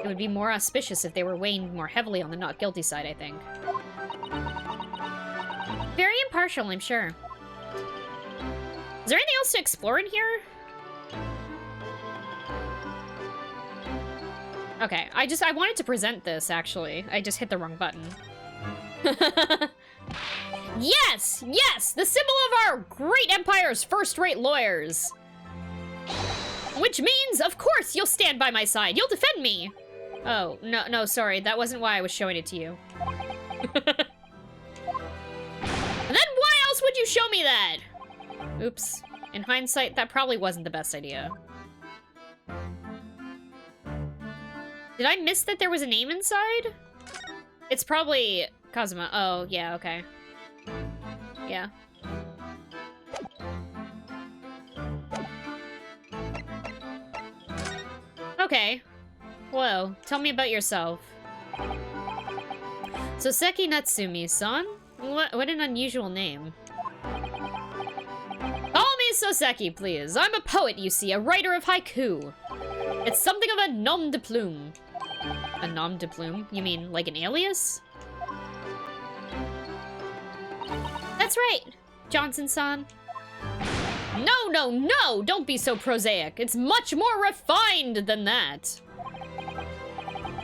it would be more auspicious if they were weighing more heavily on the not guilty side, I think. Very impartial, I'm sure. Is there anything else to explore in here? Okay, I wanted to present this, actually. I just hit the wrong button. Yes! Yes! The symbol of our great empire's first-rate lawyers! Which means, of course, you'll stand by my side. You'll defend me! Oh, no, sorry. That wasn't why I was showing it to you. And then why else would you show me that? Oops. In hindsight, that probably wasn't the best idea. Did I miss that there was a name inside? It's probably Kazuma. Oh, yeah, okay. Yeah. Okay. Whoa, tell me about yourself. Soseki Natsumi-san? What an unusual name. Call me Soseki, please. I'm a poet, you see, a writer of haiku. It's something of a nom de plume. A nom de plume? You mean like an alias? That's right, Johnson-san. No! Don't be so prosaic. It's much more refined than that.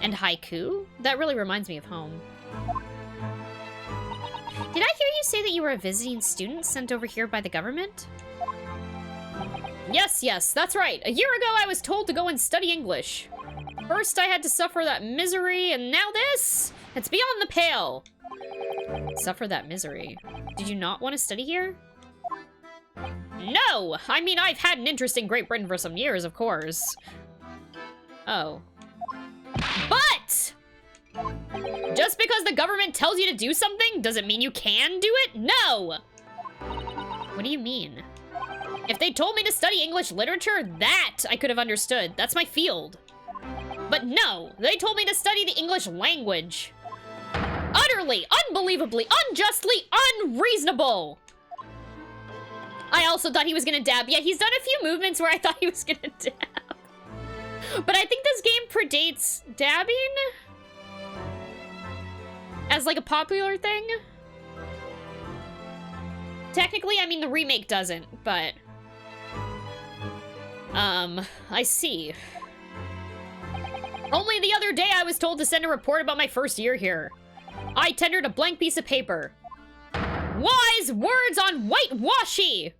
And haiku? That really reminds me of home. Did I hear you say that you were a visiting student sent over here by the government? Yes, that's right. A year ago, I was told to go and study English. First, I had to suffer that misery, and now this? It's beyond the pale. Suffer that misery? Did you not want to study here? No! I mean, I've had an interest in Great Britain for some years, of course. Oh. But! Just because the government tells you to do something doesn't mean you can do it? No! What do you mean? If they told me to study English literature, that I could have understood. That's my field. But no, they told me to study the English language. Utterly, unbelievably, unjustly unreasonable! I also thought he was gonna dab. Yeah, he's done a few movements where I thought he was gonna dab. But I think this game predates dabbing as like a popular thing. Technically, I mean, the remake doesn't, but I see. Only the other day I was told to send a report about my first year here. I tendered a blank piece of paper. Wise words on whitewashy!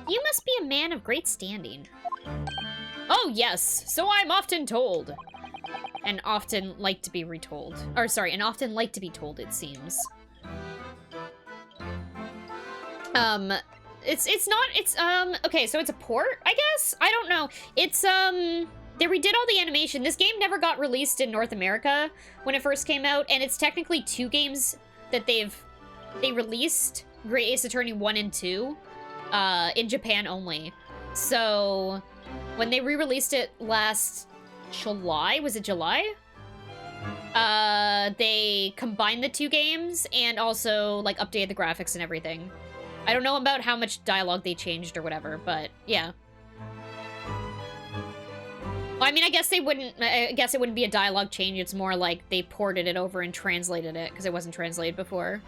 You must be a man of great standing. Oh yes, so I'm often told. And often like to be retold. Or sorry, and often like to be told, it seems. Okay, so it's a port, I guess? I don't know. It's, they redid all the animation. This game never got released in North America when it first came out, and it's technically 2 games that they released, Great Ace Attorney 1 and 2, in Japan only. So, when they re-released it last July, was it July? They combined the 2 games and also, like, updated the graphics and everything. I don't know about how much dialogue they changed or whatever, but yeah. Well, I mean, I guess it wouldn't be a dialogue change. It's more like they ported it over and translated it because it wasn't translated before.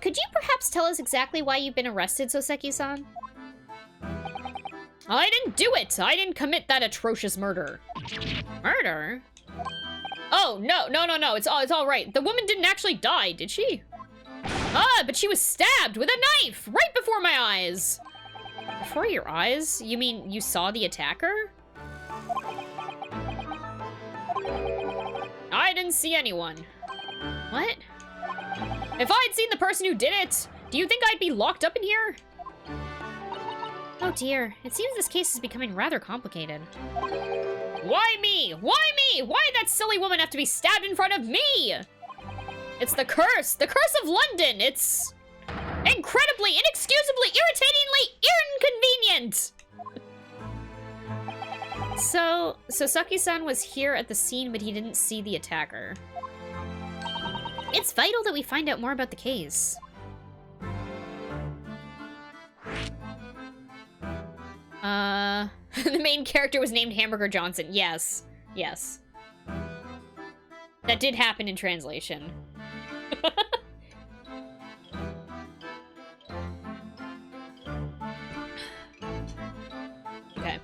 Could you perhaps tell us exactly why you've been arrested, Soseki-san? I didn't do it! I didn't commit that atrocious murder. Murder? Oh, no, it's all right. The woman didn't actually die, did she? Ah, but she was stabbed with a knife right before my eyes. Before your eyes? You mean you saw the attacker? I didn't see anyone. What? If I'd seen the person who did it, do you think I'd be locked up in here? Oh dear, it seems this case is becoming rather complicated. Why me? Why me? Why did that silly woman have to be stabbed in front of me? It's the curse of London. It's incredibly, inexcusably, irritatingly inconvenient. So Soseki-san was here at the scene, but he didn't see the attacker. It's vital that we find out more about the case. The main character was named Hamburger Johnson. Yes. Yes. That did happen in translation. Okay.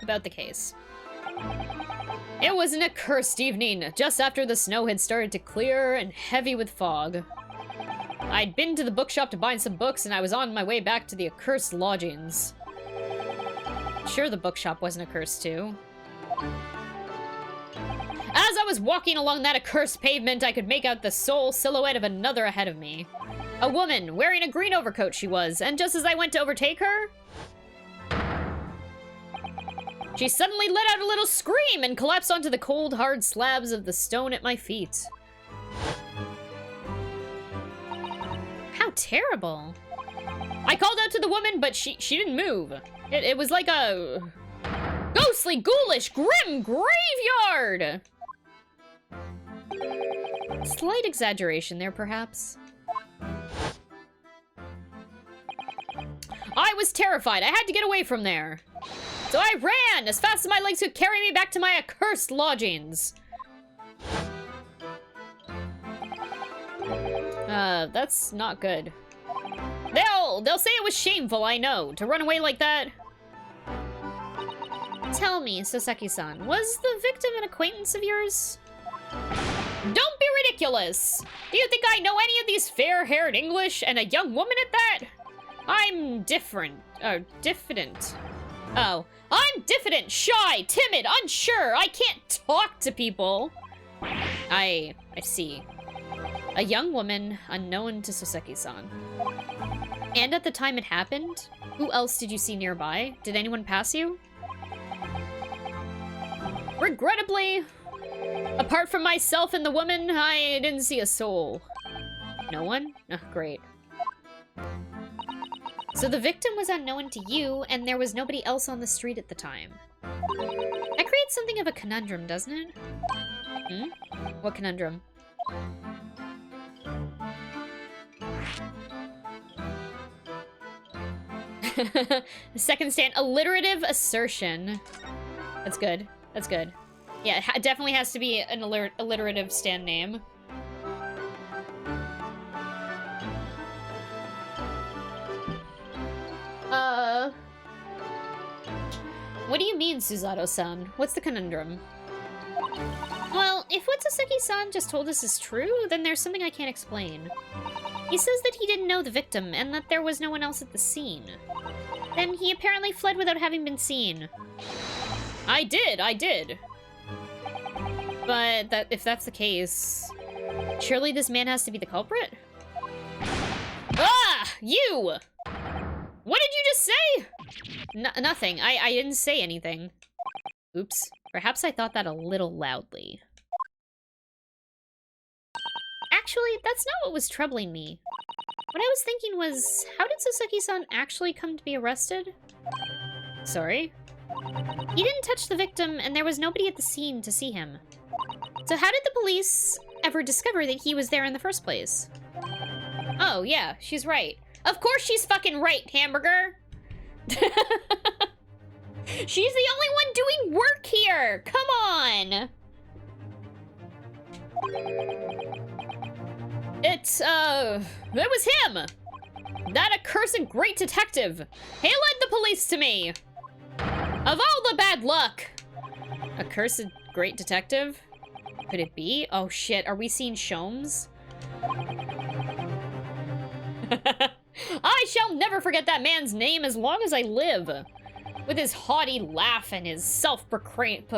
About the case. It was an accursed evening, just after the snow had started to clear and heavy with fog. I'd been to the bookshop to buy some books, and I was on my way back to the accursed lodgings. Sure, the bookshop wasn't accursed too. As I was walking along that accursed pavement, I could make out the sole silhouette of another ahead of me. A woman, wearing a green overcoat she was, and just as I went to overtake her, she suddenly let out a little scream and collapsed onto the cold, hard slabs of the stone at my feet. How terrible. I called out to the woman, but she didn't move. It was like a ghostly, ghoulish, grim graveyard! Slight exaggeration there, perhaps. I was terrified. I had to get away from there. So I ran as fast as my legs could carry me back to my accursed lodgings. That's not good. They'll say it was shameful, I know, to run away like that. Tell me, Soseki-san, was the victim an acquaintance of yours? Don't be ridiculous! Do you think I know any of these fair-haired English, and a young woman at that? I'm diffident. Oh, I'm diffident, shy, timid, unsure. I can't talk to people. I see. A young woman unknown to Soseki-san. And at the time it happened, who else did you see nearby? Did anyone pass you? Regrettably, apart from myself and the woman, I didn't see a soul. No one? Oh, great. So the victim was unknown to you, and there was nobody else on the street at the time. That creates something of a conundrum, doesn't it? Hmm? What conundrum? The second stand, alliterative assertion. That's good. That's good. Yeah, it definitely has to be an alliterative stand name. What do you mean, Suzato-san? What's the conundrum? Well, if what Soseki-san just told us is true, then there's something I can't explain. He says that he didn't know the victim, and that there was no one else at the scene. Then he apparently fled without having been seen. I did. But if that's the case, surely this man has to be the culprit? Ah! You! What did you just say? Nothing. I didn't say anything. Oops. Perhaps I thought that a little loudly. Actually, that's not what was troubling me. What I was thinking was, how did Soseki-san actually come to be arrested? Sorry? He didn't touch the victim, and there was nobody at the scene to see him. So how did the police ever discover that he was there in the first place? Oh, yeah, she's right. Of course she's fucking right, Hamburger! She's the only one doing work here! Come on! It was him! That accursed great detective! He led the police to me! Of all the bad luck! Accursed great detective? Could it be? Oh shit, are we seeing Sholmes? I shall never forget that man's name as long as I live. With his haughty laugh and his self-proclaimed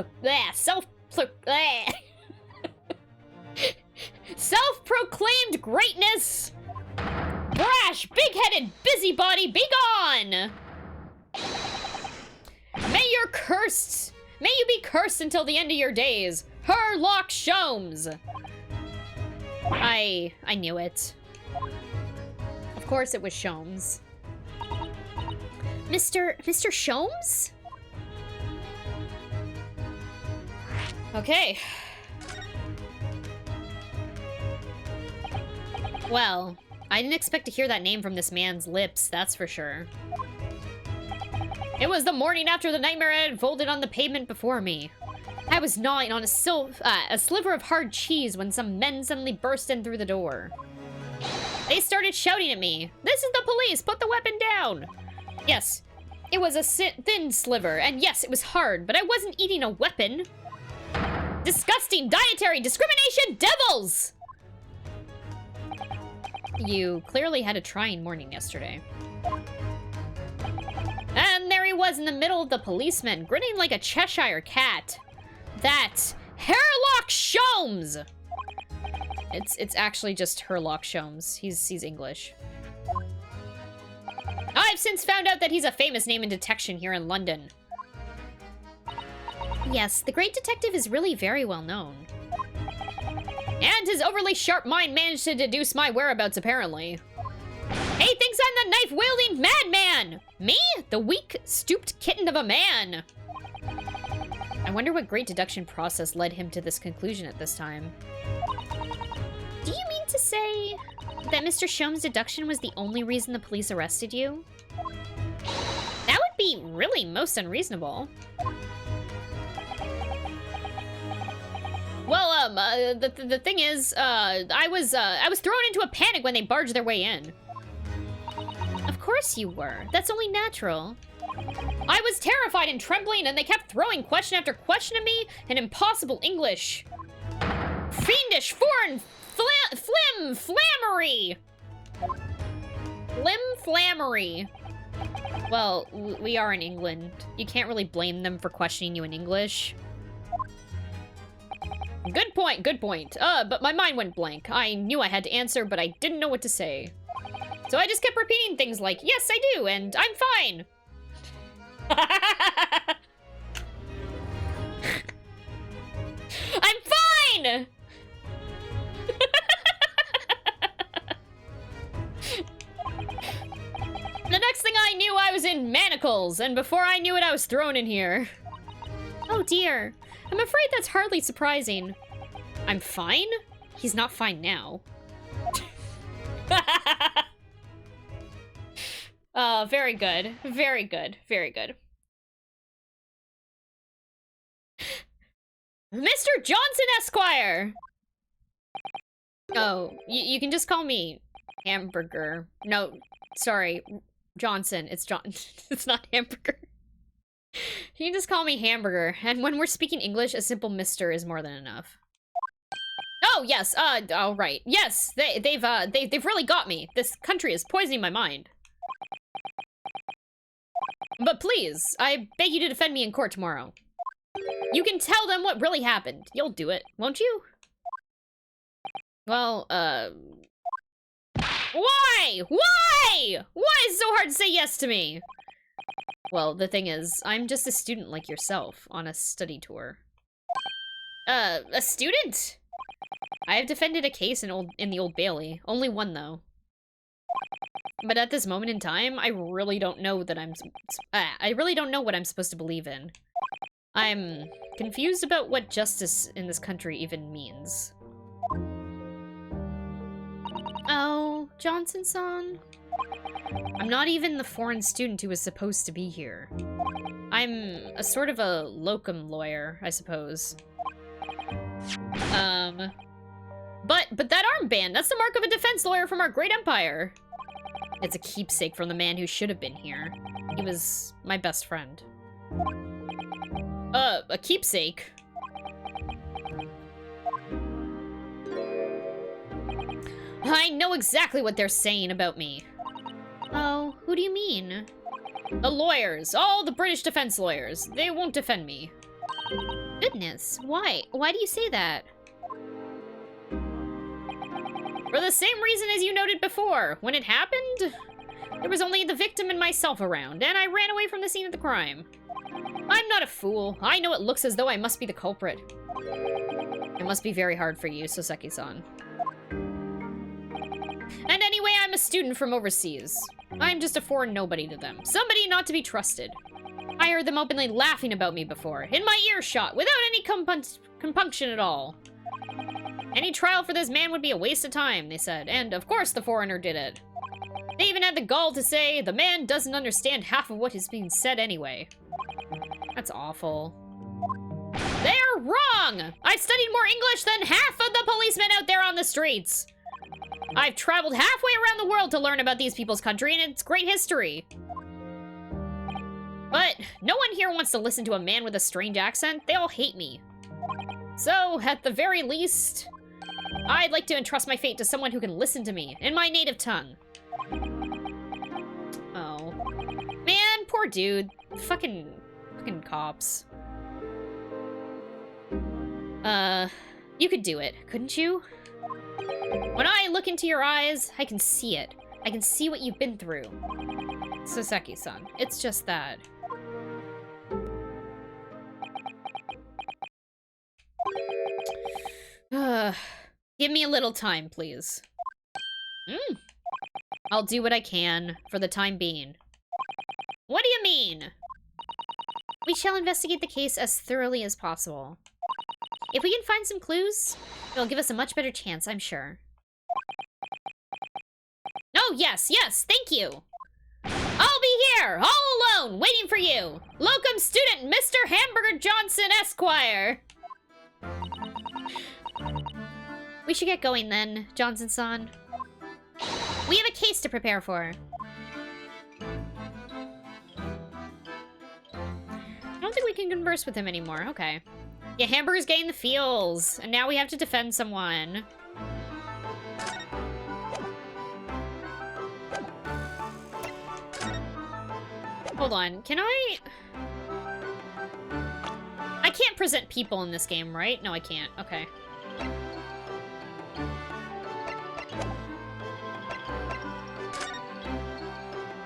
greatness! Brash, big-headed busybody, be gone! May you be cursed until the end of your days, Herlock Sholmes! I knew it. Of course it was Sholmes. Mr. Sholmes? Okay. Well, I didn't expect to hear that name from this man's lips, that's for sure. It was the morning after the nightmare had unfolded on the pavement before me. I was gnawing on a sliver of hard cheese when some men suddenly burst in through the door. They started shouting at me, "This is the police! Put the weapon down!" Yes, it was a thin sliver, and yes, it was hard, but I wasn't eating a weapon. Disgusting dietary discrimination devils! You clearly had a trying morning yesterday. And there he was in the middle of the policemen, grinning like a Cheshire cat. That's Herlock Sholmes! It's actually just Herlock Sholmes. He's English. I've since found out that he's a famous name in detection here in London. Yes, the great detective is really very well known. And his overly sharp mind managed to deduce my whereabouts, apparently. He thinks I'm the knife-wielding madman! Me? The weak, stooped kitten of a man! I wonder what great deduction process led him to this conclusion at this time. Do you mean to say that Mr. Sholmes' deduction was the only reason the police arrested you? That would be really most unreasonable. Well, the thing is, I was thrown into a panic when they barged their way in. Of course you were. That's only natural. I was terrified and trembling, and they kept throwing question after question at me in impossible English. Fiendish, foreign, flammery! Flammery. Well, we are in England. You can't really blame them for questioning you in English. Good point, good point. But my mind went blank. I knew I had to answer, but I didn't know what to say. So I just kept repeating things like, yes, I do, and I'm fine. I'm fine! The next thing I knew, I was in manacles, and before I knew it, I was thrown in here. Oh dear. I'm afraid that's hardly surprising. I'm fine? He's not fine now. Very good. Very good. Very good. Mr. Johnson Esquire! Oh, you can just call me Hamburger. No, sorry. Johnson. It's John. It's not Hamburger. You can just call me Hamburger, and when we're speaking English, a simple Mr. is more than enough. Oh yes, all right. Yes, they've really got me. This country is poisoning my mind. But please, I beg you to defend me in court tomorrow. You can tell them what really happened. You'll do it, won't you? Well, why? Why? Why is it so hard to say yes to me? Well, the thing is, I'm just a student like yourself on a study tour. A student? I have defended a case in the Old Bailey. Only one, though. But at this moment in time, I really don't know what I'm supposed to believe in. I'm confused about what justice in this country even means. Oh, Johnson-san? I'm not even the foreign student who was supposed to be here. I'm a sort of a locum lawyer, I suppose. But that armband, that's the mark of a defense lawyer from our great empire. It's a keepsake from the man who should have been here. He was my best friend. A keepsake? I know exactly what they're saying about me. Oh, who do you mean? The lawyers, all the British defense lawyers. They won't defend me. Goodness, why? Why do you say that? For the same reason as you noted before. When it happened, there was only the victim and myself around, and I ran away from the scene of the crime. I'm not a fool. I know it looks as though I must be the culprit. It must be very hard for you, Soseki-san. And anyway, I'm a student from overseas. I'm just a foreign nobody to them. Somebody not to be trusted. I heard them openly laughing about me before, in my earshot, without any compunction at all. Any trial for this man would be a waste of time, they said, and of course the foreigner did it. They even had the gall to say, the man doesn't understand half of what is being said anyway. That's awful. They're wrong! I've studied more English than half of the policemen out there on the streets. I've traveled halfway around the world to learn about these people's country and its great history. But no one here wants to listen to a man with a strange accent. They all hate me. So, at the very least, I'd like to entrust my fate to someone who can listen to me in my native tongue. Oh. Man, poor dude. Fucking cops. You could do it, couldn't you? When I look into your eyes, I can see it. I can see what you've been through. Soseki-san, it's just that. Give me a little time, please. I'll do what I can for the time being. What do you mean? We shall investigate the case as thoroughly as possible. If we can find some clues, it'll give us a much better chance, I'm sure. Oh, yes, thank you. I'll be here, all alone, waiting for you. Locum student, Mr. Hamburger Johnson, Esquire. We should get going then, Johnson-san. We have a case to prepare for. I don't think we can converse with him anymore. Okay. Yeah, Hamburger's getting the feels, and now we have to defend someone. Hold on, can I can't present people in this game, right? No, I can't. Okay.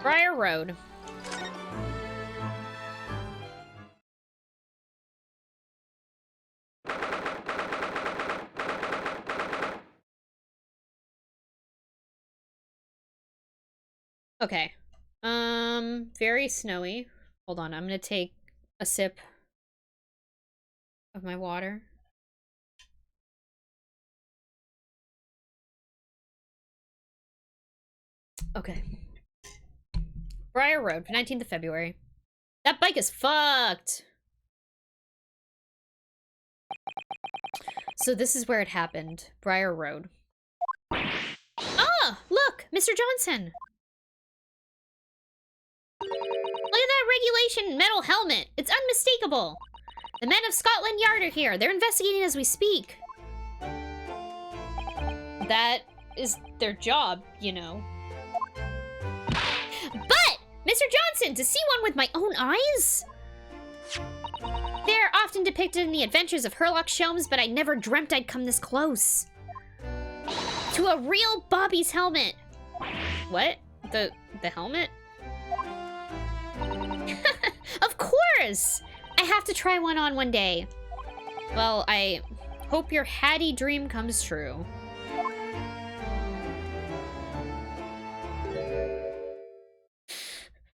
Briar Road. Okay. Very snowy. Hold on, I'm gonna take a sip of my water. Okay. Briar Road, 19th of February. That bike is fucked! So this is where it happened. Briar Road. Ah! Look! Mr. Johnson! Look at that regulation metal helmet! It's unmistakable! The men of Scotland Yard are here. They're investigating as we speak. That is their job, you know. But! Mr. Johnson, to see one with my own eyes? They're often depicted in the adventures of Sherlock Sholmes, but I never dreamt I'd come this close. To a real Bobby's helmet. What? The helmet? Of course! I have to try one on one day. Well, I hope your Hattie dream comes true.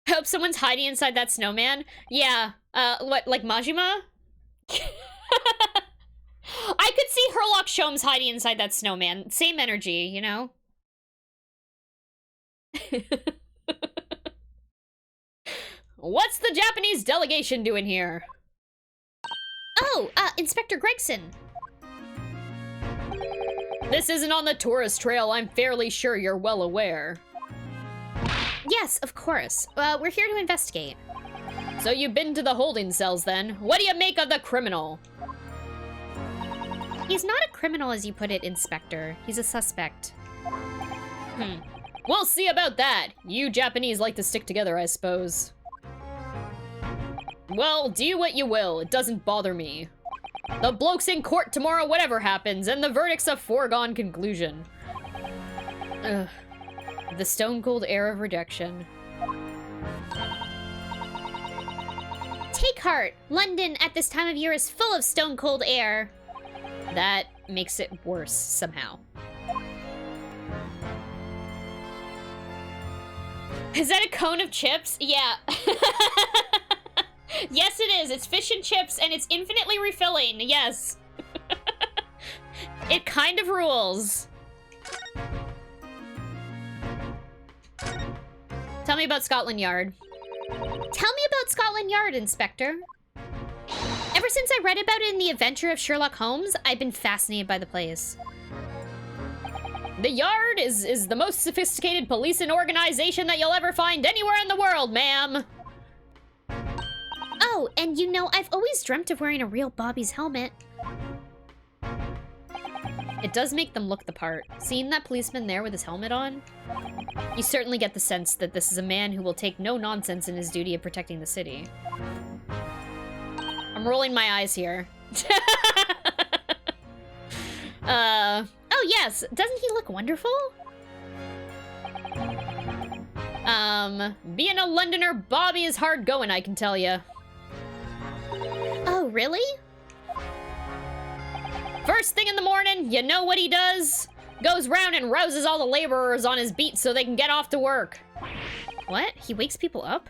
I hope someone's hiding inside that snowman. Yeah, what, like Majima? I could see Sherlock Sholmes hiding inside that snowman. Same energy, you know? What's the Japanese delegation doing here? Oh, Inspector Gregson. This isn't on the tourist trail, I'm fairly sure you're well aware. Yes, of course. We're here to investigate. So you've been to the holding cells then? What do you make of the criminal? He's not a criminal as you put it, Inspector. He's a suspect. We'll see about that. You Japanese like to stick together, I suppose. Well, do what you will. It doesn't bother me. The bloke's in court tomorrow, whatever happens, and the verdict's a foregone conclusion. Ugh. The stone-cold air of rejection. Take heart! London at this time of year is full of stone-cold air. That makes it worse, somehow. Is that a cone of chips? Yeah. Yes, it is. It's fish and chips, and it's infinitely refilling. Yes. It kind of rules. Tell me about Scotland Yard. Tell me about Scotland Yard, Inspector. Ever since I read about it in The Adventure of Sherlock Holmes, I've been fascinated by the place. The Yard is the most sophisticated policing organization that you'll ever find anywhere in the world, ma'am. Oh, and you know, I've always dreamt of wearing a real Bobby's helmet. It does make them look the part. Seeing that policeman there with his helmet on, you certainly get the sense that this is a man who will take no nonsense in his duty of protecting the city. I'm rolling my eyes here. Oh yes, doesn't he look wonderful? Being a Londoner, Bobby is hard going, I can tell you. Oh, really? First thing in the morning, you know what he does? Goes round and rouses all the laborers on his beat so they can get off to work. What? He wakes people up?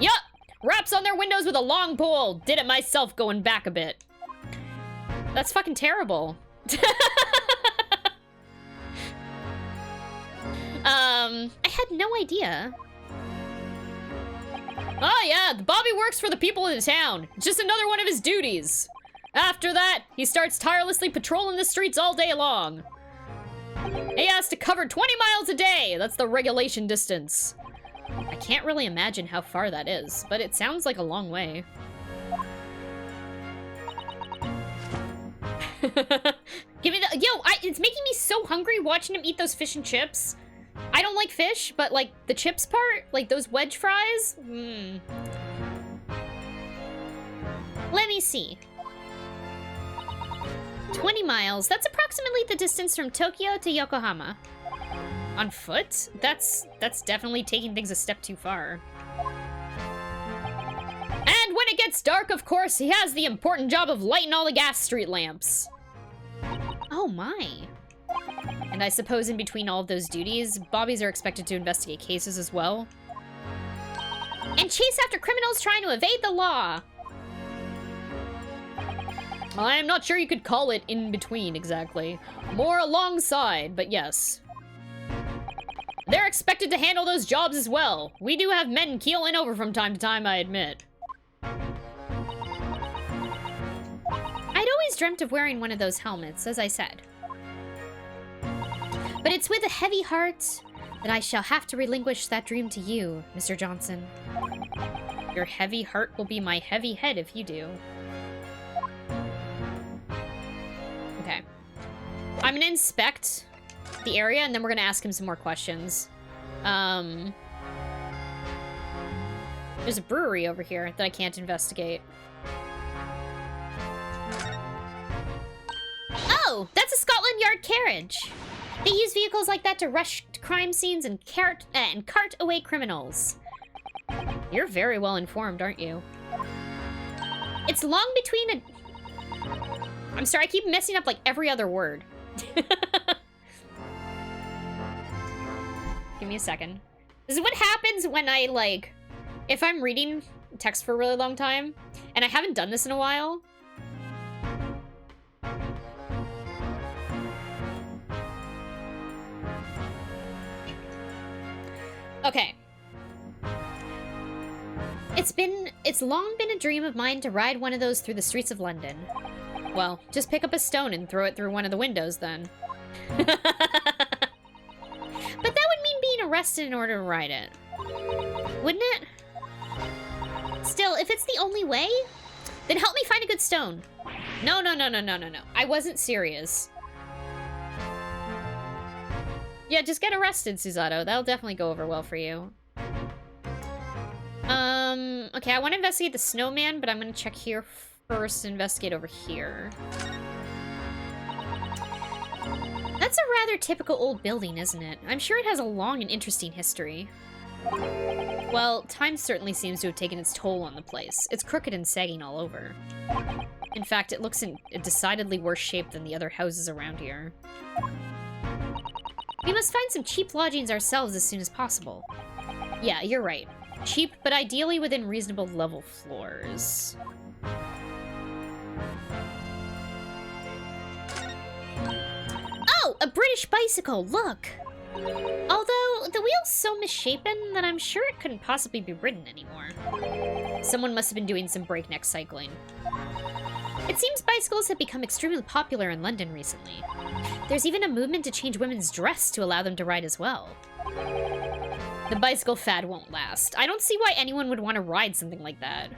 Yup! Raps on their windows with a long pole. Did it myself going back a bit. That's fucking terrible. I had no idea. Oh yeah, Bobby works for the people of the town. It's just another one of his duties. After that, he starts tirelessly patrolling the streets all day long. He has to cover 20 miles a day. That's the regulation distance. I can't really imagine how far that is, but it sounds like a long way. Give me the— it's making me so hungry watching him eat those fish and chips. I don't like fish, but like the chips part, like those wedge fries. Let me see. 20 miles. That's approximately the distance from Tokyo to Yokohama. On foot? That's definitely taking things a step too far. And when it gets dark, of course, he has the important job of lighting all the gas street lamps. Oh my. And I suppose in between all of those duties, Bobbies are expected to investigate cases as well. And chase after criminals trying to evade the law. I'm not sure you could call it in between exactly. More alongside, but yes. They're expected to handle those jobs as well. We do have men keeling over from time to time, I admit. I'd always dreamt of wearing one of those helmets, as I said. But it's with a heavy heart that I shall have to relinquish that dream to you, Mr. Johnson. Your heavy heart will be my heavy head if you do. Okay. I'm gonna inspect the area, and then we're gonna ask him some more questions. There's a brewery over here that I can't investigate. Oh, that's a Scotland Yard carriage. They use vehicles like that to rush crime scenes and cart away criminals. You're very well informed, aren't you? It's long between a... I'm sorry, I keep messing up like every other word. Give me a second. This is what happens when I, like, if I'm reading text for a really long time, and I haven't done this in a while. Okay. It's long been a dream of mine to ride one of those through the streets of London. Well, just pick up a stone and throw it through one of the windows then. But that would mean being arrested in order to ride it. Wouldn't it? Still, if it's the only way, then help me find a good stone. No. I wasn't serious. Yeah, just get arrested, Susato. That'll definitely go over well for you. Okay, I want to investigate the snowman, but I'm going to check here first and investigate over here. That's a rather typical old building, isn't it? I'm sure it has a long and interesting history. Well, time certainly seems to have taken its toll on the place. It's crooked and sagging all over. In fact, it looks in a decidedly worse shape than the other houses around here. We must find some cheap lodgings ourselves as soon as possible. Yeah, you're right. Cheap, but ideally within reasonable level floors. Oh, a British bicycle, look! Although, the wheel's so misshapen that I'm sure it couldn't possibly be ridden anymore. Someone must have been doing some breakneck cycling. It seems bicycles have become extremely popular in London recently. There's even a movement to change women's dress to allow them to ride as well. The bicycle fad won't last. I don't see why anyone would want to ride something like that.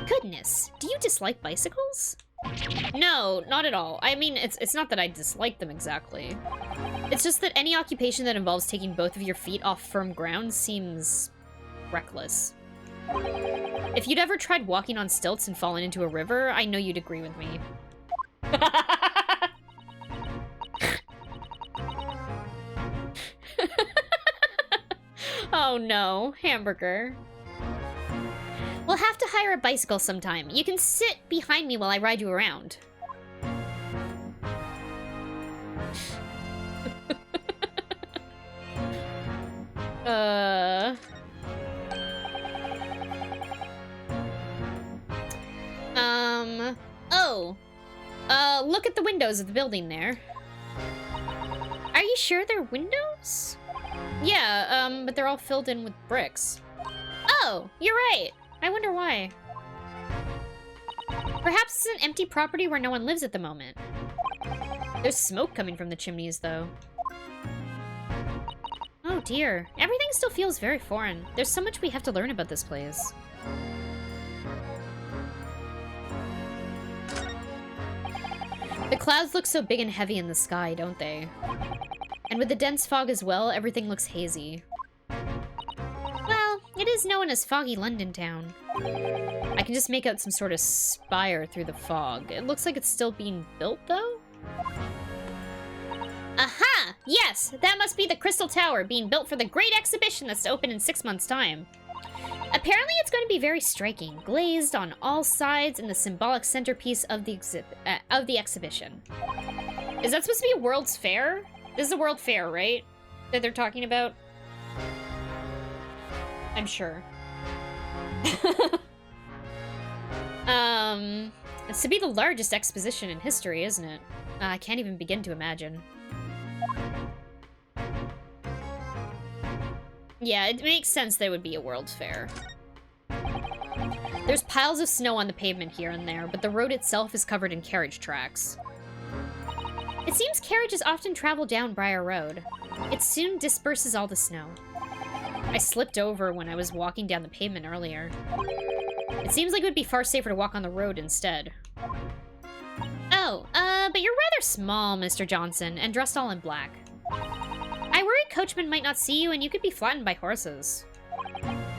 Goodness, do you dislike bicycles? No, not at all. I mean, it's not that I dislike them exactly. It's just that any occupation that involves taking both of your feet off firm ground seems reckless. If you'd ever tried walking on stilts and fallen into a river, I know you'd agree with me. Oh no, hamburger. We'll have to hire a bicycle sometime. You can sit behind me while I ride you around. Look at the windows of the building there. Are you sure they're windows? Yeah, but they're all filled in with bricks. Oh, you're right. I wonder why. Perhaps it's an empty property where no one lives at the moment. There's smoke coming from the chimneys, though. Oh dear. Everything still feels very foreign. There's so much we have to learn about this place. The clouds look so big and heavy in the sky, don't they? And with the dense fog as well, everything looks hazy. Well, it is known as Foggy London Town. I can just make out some sort of spire through the fog. It looks like it's still being built, though? Aha! Yes! That must be the Crystal Tower being built for the Great Exhibition that's to open in 6 months' time. Apparently it's going to be very striking, glazed on all sides in the symbolic centerpiece of the exhibition. Is that supposed to be a World's Fair? This is a World Fair, right? That they're talking about? I'm sure. It's to be the largest exposition in history, isn't it? I can't even begin to imagine. Yeah, it makes sense there would be a World's Fair. There's piles of snow on the pavement here and there, but the road itself is covered in carriage tracks. It seems carriages often travel down Briar Road. It soon disperses all the snow. I slipped over when I was walking down the pavement earlier. It seems like it would be far safer to walk on the road instead. Oh, but you're rather small, Mr. Johnson, and dressed all in black. I worried coachmen might not see you and you could be flattened by horses.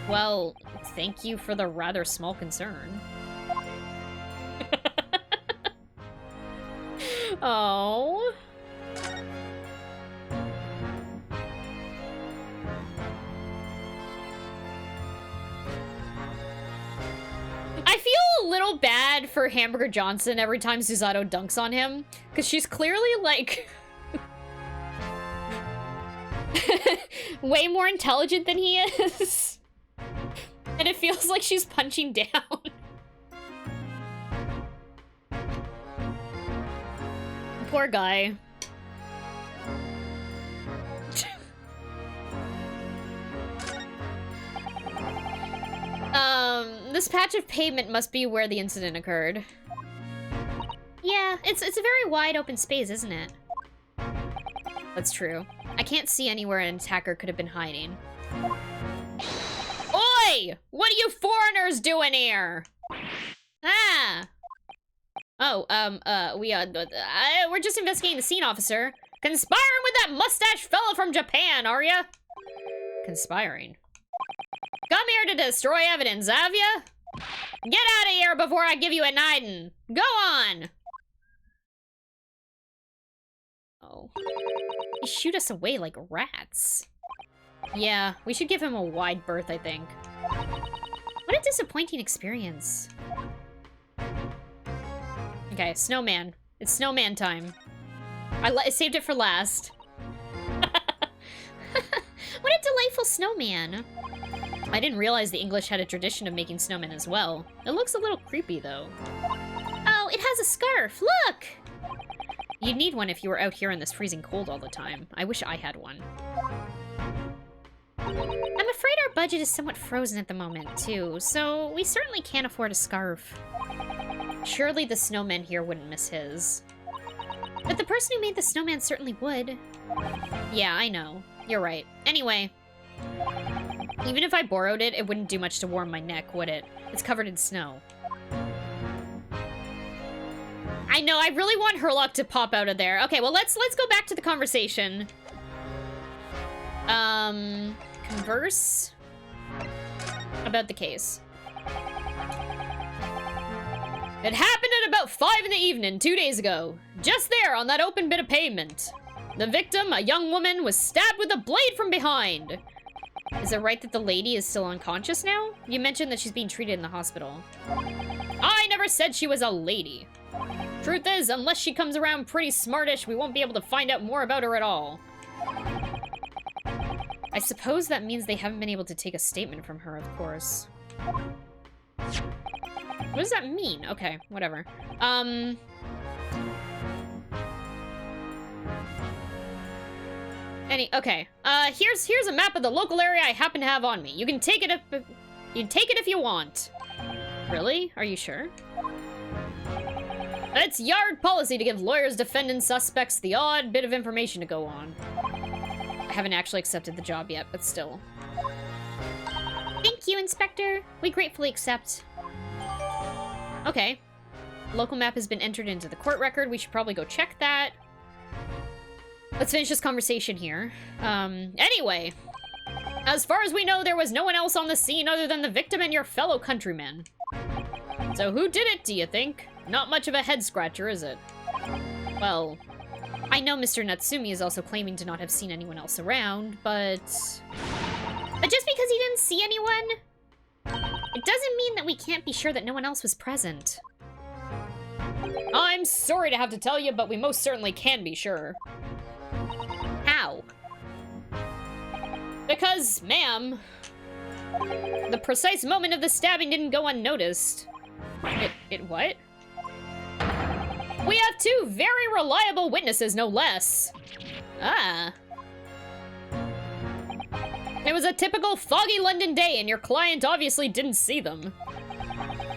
Well, thank you for the rather small concern. Oh. I feel a little bad for Hamburger Johnson every time Susato dunks on him, because she's clearly, like, way more intelligent than he is. And it feels like she's punching down. Poor guy. This patch of pavement must be where the incident occurred. Yeah, it's a very wide open space, isn't it? That's true. I can't see anywhere an attacker could have been hiding. Oi! What are you foreigners doing here? Ah! Oh, we're just investigating the scene, officer. Conspiring with that mustache fella from Japan, are ya? Conspiring? Come here to destroy evidence, have ya? Get out of here before I give you a nidin'. Go on! Oh. They shoot us away like rats. Yeah, we should give him a wide berth, I think. What a disappointing experience. Okay, snowman. It's snowman time. I saved it for last. What a delightful snowman. I didn't realize the English had a tradition of making snowmen as well. It looks a little creepy, though. Oh, it has a scarf. Look! You'd need one if you were out here in this freezing cold all the time. I wish I had one. I'm afraid our budget is somewhat frozen at the moment, too, so we certainly can't afford a scarf. Surely the snowman here wouldn't miss his. But the person who made the snowman certainly would. Yeah, I know. You're right. Anyway, even if I borrowed it, it wouldn't do much to warm my neck, would it? It's covered in snow. I know, I really want Herlock to pop out of there. Okay, well, let's go back to the conversation. Converse about the case. It happened at about 5 in the evening 2 days ago. Just there on that open bit of pavement. The victim, a young woman, was stabbed with a blade from behind. Is it right that the lady is still unconscious now? You mentioned that she's being treated in the hospital. I never said she was a lady. Truth is, unless she comes around pretty smartish, we won't be able to find out more about her at all. I suppose that means they haven't been able to take a statement from her, of course. What does that mean? Okay, whatever. Okay. Here's a map of the local area I happen to have on me. You can take it if you want. Really? Are you sure? It's yard policy to give lawyers, defendants, suspects the odd bit of information to go on. I haven't actually accepted the job yet, but still. Thank you, Inspector. We gratefully accept. Okay. Local map has been entered into the court record. We should probably go check that. Let's finish this conversation here. Anyway. As far as we know, there was no one else on the scene other than the victim and your fellow countrymen. So who did it, do you think? Not much of a head-scratcher, is it? Well, I know Mr. Natsumi is also claiming to not have seen anyone else around, but... But just because he didn't see anyone, it doesn't mean that we can't be sure that no one else was present. I'm sorry to have to tell you, but we most certainly can be sure. How? Because, ma'am, the precise moment of the stabbing didn't go unnoticed. It what? We have 2 very reliable witnesses, no less. Ah. It was a typical foggy London day, and your client obviously didn't see them.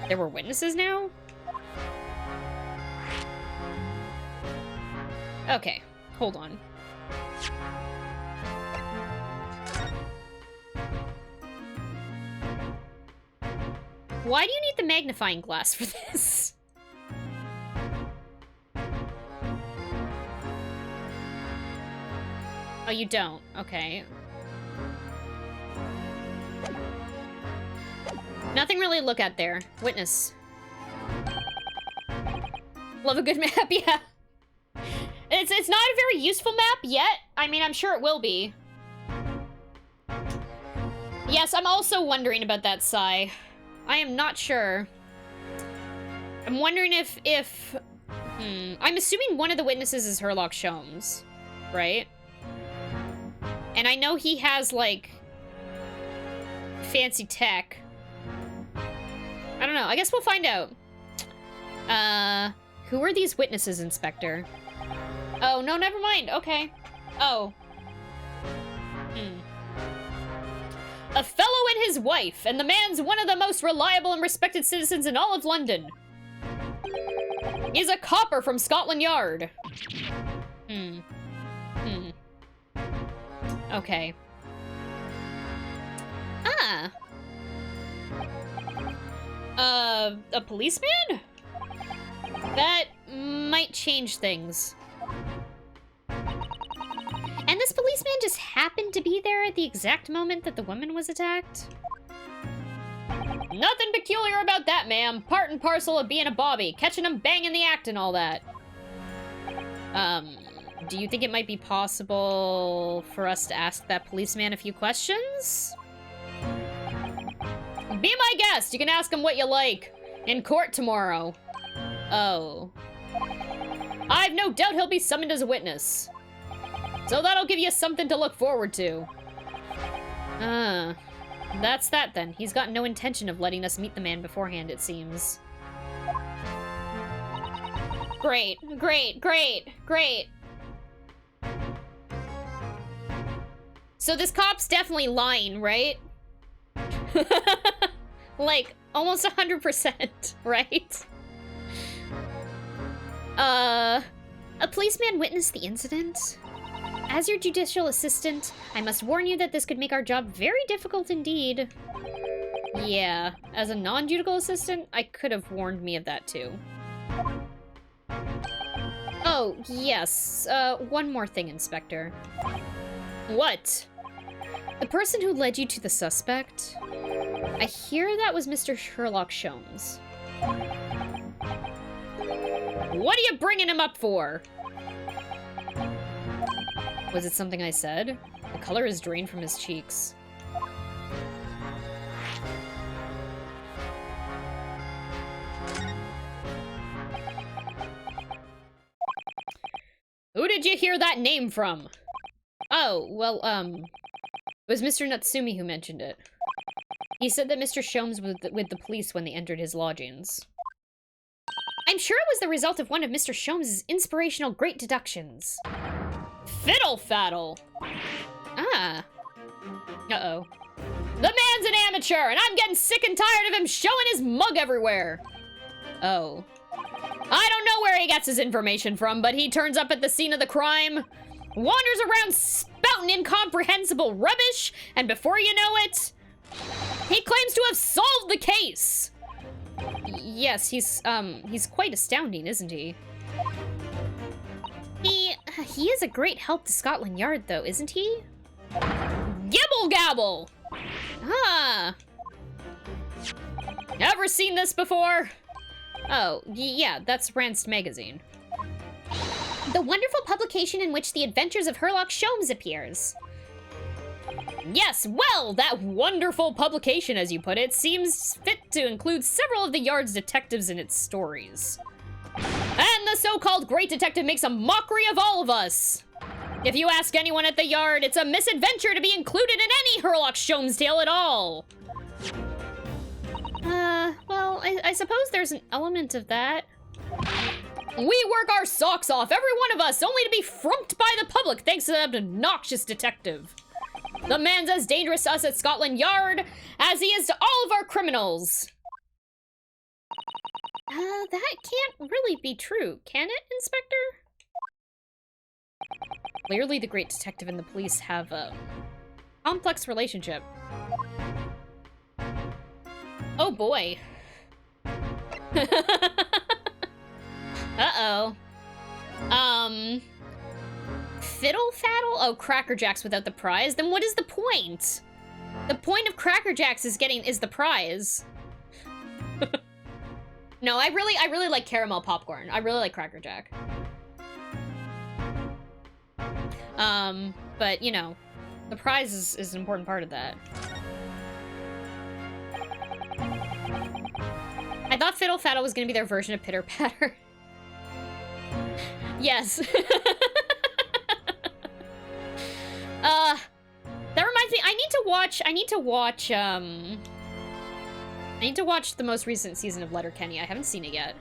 There were witnesses now? Okay, hold on. Why do you need the magnifying glass for this? Oh, you don't? Okay. Nothing really to look at there. Witness. Love a good map, yeah. It's not a very useful map yet. I mean, I'm sure it will be. Yes, I'm also wondering about that, Sai. I am not sure. I'm wondering if I'm assuming one of the witnesses is Herlock Sholmes, right? And I know he has, like, fancy tech. I don't know. I guess we'll find out. Who are these witnesses, Inspector? Oh, no, never mind. Okay. Oh. A fellow and his wife, and the man's one of the most reliable and respected citizens in all of London. He's a copper from Scotland Yard. Okay. Ah. A policeman? That might change things. And this policeman just happened to be there at the exact moment that the woman was attacked? Nothing peculiar about that, ma'am. Part and parcel of being a bobby, catching them banging the act and all that. Do you think it might be possible for us to ask that policeman a few questions? Be my guest. You can ask him what you like. In court tomorrow. Oh. I've no doubt he'll be summoned as a witness. So that'll give you something to look forward to. That's that then. He's got no intention of letting us meet the man beforehand, it seems. Great, great, great, great. So this cop's definitely lying, right? Like, almost 100%, right? A policeman witnessed the incident? As your judicial assistant, I must warn you that this could make our job very difficult indeed. Yeah, as a non-judicial assistant, I could have warned me of that too. Oh, yes. One more thing, Inspector. What? The person who led you to the suspect? I hear that was Mr. Sherlock Sholmes. What are you bringing him up for? Was it something I said? The color is drained from his cheeks. Who did you hear that name from? Oh, well, it was Mr. Natsumi who mentioned it. He said that Mr. Sholmes was with the police when they entered his lodgings. I'm sure it was the result of one of Mr. Sholmes' inspirational great deductions. Fiddle faddle! Ah. Uh-oh. The man's an amateur, and I'm getting sick and tired of him showing his mug everywhere! Oh. I don't know where he gets his information from, but he turns up at the scene of the crime, wanders around spouting incomprehensible rubbish, and before you know it, he claims to have solved the case! Yes, he's quite astounding, isn't he? He is a great help to Scotland Yard, though, isn't he? Gibble gabble! Ah! Ever seen this before? Oh, yeah, that's Ranced Magazine. The wonderful publication in which the adventures of Sherlock Sholmes appears. Yes, well, that wonderful publication, as you put it, seems fit to include several of the Yard's detectives in its stories. And the so-called great detective makes a mockery of all of us. If you ask anyone at the Yard, it's a misadventure to be included in any Sherlock Sholmes tale at all. Well, I suppose there's an element of that. We work our socks off, every one of us, only to be frumped by the public thanks to that obnoxious detective. The man's as dangerous to us at Scotland Yard as he is to all of our criminals. That can't really be true, can it, Inspector? Clearly the great detective and the police have a complex relationship. Oh boy. Uh-oh. Fiddle faddle? Oh, Cracker Jacks without the prize? Then what is the point? The point of Cracker Jacks is the prize. No, I really like caramel popcorn. I really like Cracker Jack. But, you know, the prize is an important part of that. I thought Fiddle Faddle was gonna be their version of Pitter Patter. Yes. That reminds me, I need to watch the most recent season of Letterkenny. I haven't seen it yet.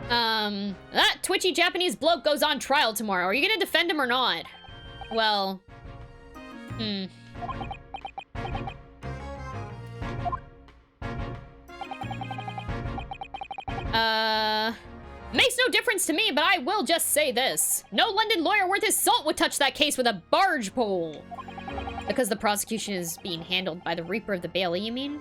That twitchy Japanese bloke goes on trial tomorrow. Are you gonna defend him or not? Well, Makes no difference to me, but I will just say this. No London lawyer worth his salt would touch that case with a barge pole. Because the prosecution is being handled by the Reaper of the Bailey, you mean?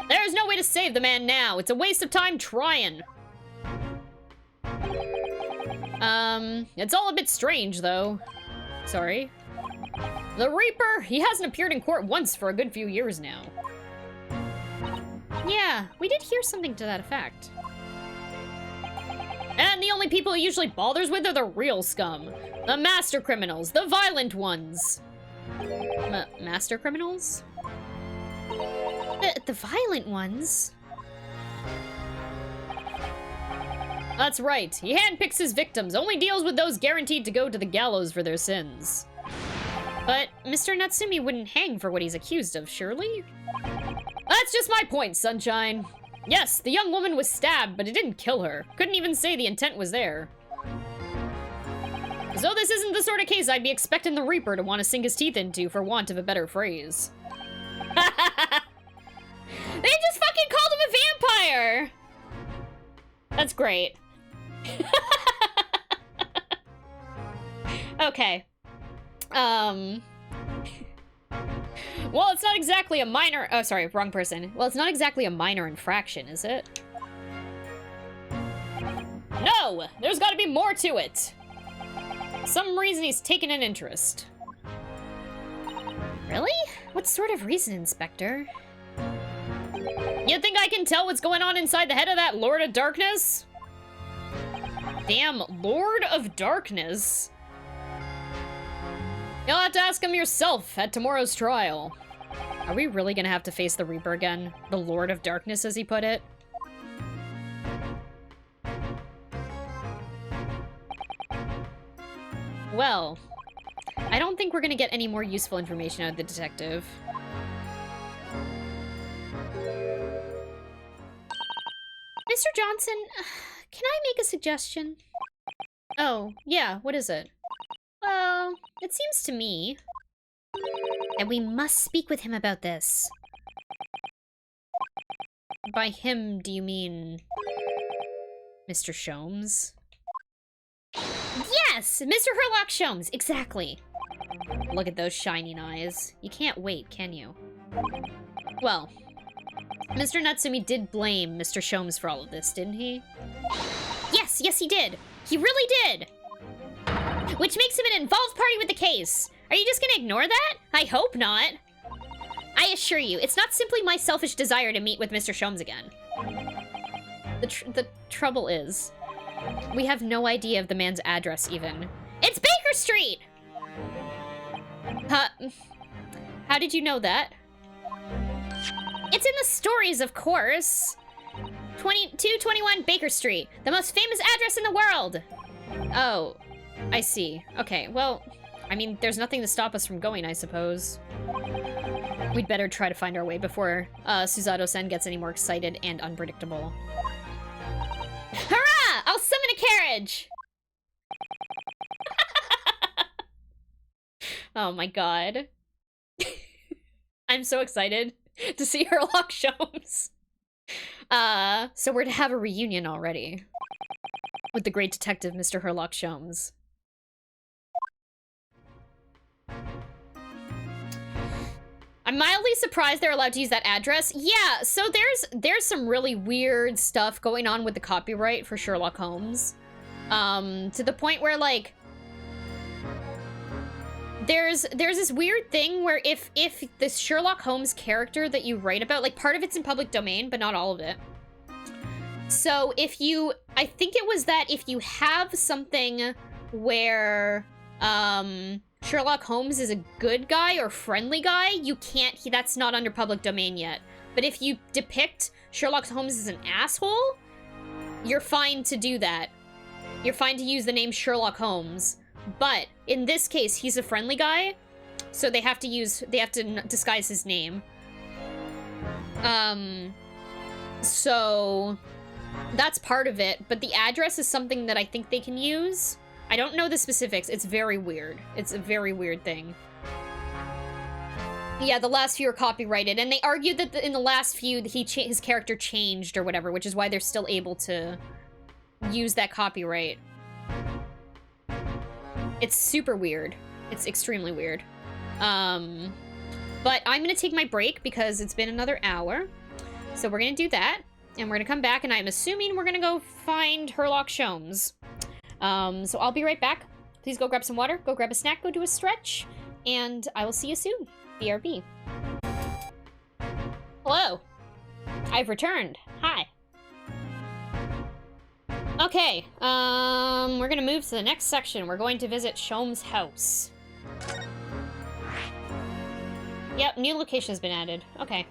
There's no way to save the man now. It's a waste of time trying. It's all a bit strange, though. Sorry. The Reaper, he hasn't appeared in court once for a good few years now. Yeah, we did hear something to that effect. And the only people he usually bothers with are the real scum. The master criminals, the violent ones. Master criminals? The violent ones? That's right. He handpicks his victims, only deals with those guaranteed to go to the gallows for their sins. But Mr. Natsumi wouldn't hang for what he's accused of, surely? That's just my point, Sunshine. Yes, the young woman was stabbed, but it didn't kill her. Couldn't even say the intent was there. So this isn't the sort of case I'd be expecting the Reaper to want to sink his teeth into, for want of a better phrase. They just fucking called him a vampire! That's great. Okay. Well, it's not exactly a minor... Oh, sorry, wrong person. Well, it's not exactly a minor infraction, is it? No! There's gotta be more to it! Some reason he's taken an interest. Really? What sort of reason, Inspector? You think I can tell what's going on inside the head of that Lord of Darkness? Damn, Lord of Darkness? You'll have to ask him yourself at tomorrow's trial. Are we really gonna have to face the Reaper again? The Lord of Darkness, as he put it? Well, I don't think we're gonna get any more useful information out of the detective. Mr. Johnson, can I make a suggestion? Oh, yeah, what is it? Well, it seems to me that we must speak with him about this. By him, do you mean Mr. Sholmes? Yes! Mr. Herlock Sholmes, exactly. Look at those shining eyes. You can't wait, can you? Well, Mr. Natsumi did blame Mr. Sholmes for all of this, didn't he? Yes, he did. He really did. Which makes him an involved party with the case. Are you just gonna ignore that? I hope not. I assure you, it's not simply my selfish desire to meet with Mr. Sholmes again. The trouble is, we have no idea of the man's address, even. It's Baker Street! How did you know that? It's in the stories, of course. 221 Baker Street, the most famous address in the world. Oh, I see. Okay, well, I mean, there's nothing to stop us from going, I suppose. We'd better try to find our way before Suzato-sen gets any more excited and unpredictable. Hurrah! I'll summon a carriage! Oh my god. I'm so excited to see Herlock Sholmes. So we're to have a reunion already. With the great detective, Mr. Herlock Sholmes. I'm mildly surprised they're allowed to use that address. Yeah, so there's some really weird stuff going on with the copyright for Sherlock Holmes. To the point where, like, there's this weird thing where if this Sherlock Holmes character that you write about, like, part of it's in public domain, but not all of it. So if you, I think it was that if you have something where, Sherlock Holmes is a good guy or friendly guy, you can't, that's not under public domain yet. But if you depict Sherlock Holmes as an asshole, you're fine to do that. You're fine to use the name Sherlock Holmes. But in this case, he's a friendly guy, so they have to disguise his name. So that's part of it, but the address is something that I think they can use. I don't know the specifics. It's very weird. It's a very weird thing. Yeah, the last few are copyrighted, and they argued that in the last few, his character changed or whatever, which is why they're still able to use that copyright. It's super weird. It's extremely weird. But I'm gonna take my break because it's been another hour. So we're gonna do that, and we're gonna come back, and I'm assuming we're gonna go find Herlock Sholmes. So I'll be right back. Please go grab some water, go grab a snack, go do a stretch, and I will see you soon. BRB. Hello. I've returned. Hi. Okay, we're gonna move to the next section. We're going to visit Sholmes' house. Yep, new location has been added. Okay.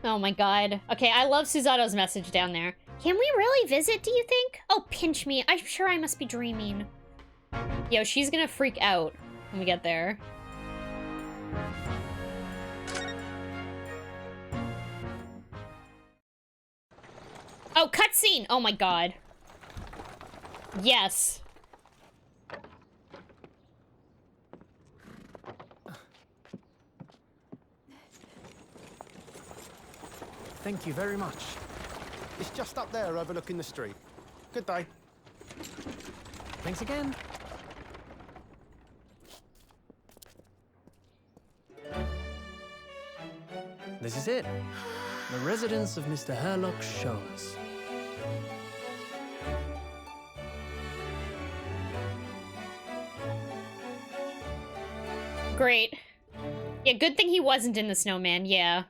Oh my god. Okay, I love Susato's message down there. Can we really visit, do you think? Oh, pinch me. I'm sure I must be dreaming. Yo, she's gonna freak out when we get there. Oh, cutscene! Oh my god. Yes. Thank you very much. It's just up there overlooking the street. Good day. Thanks again. This is it. The residence of Mr. Herlock Sholmes. Great. Yeah, good thing he wasn't in the snowman, yeah.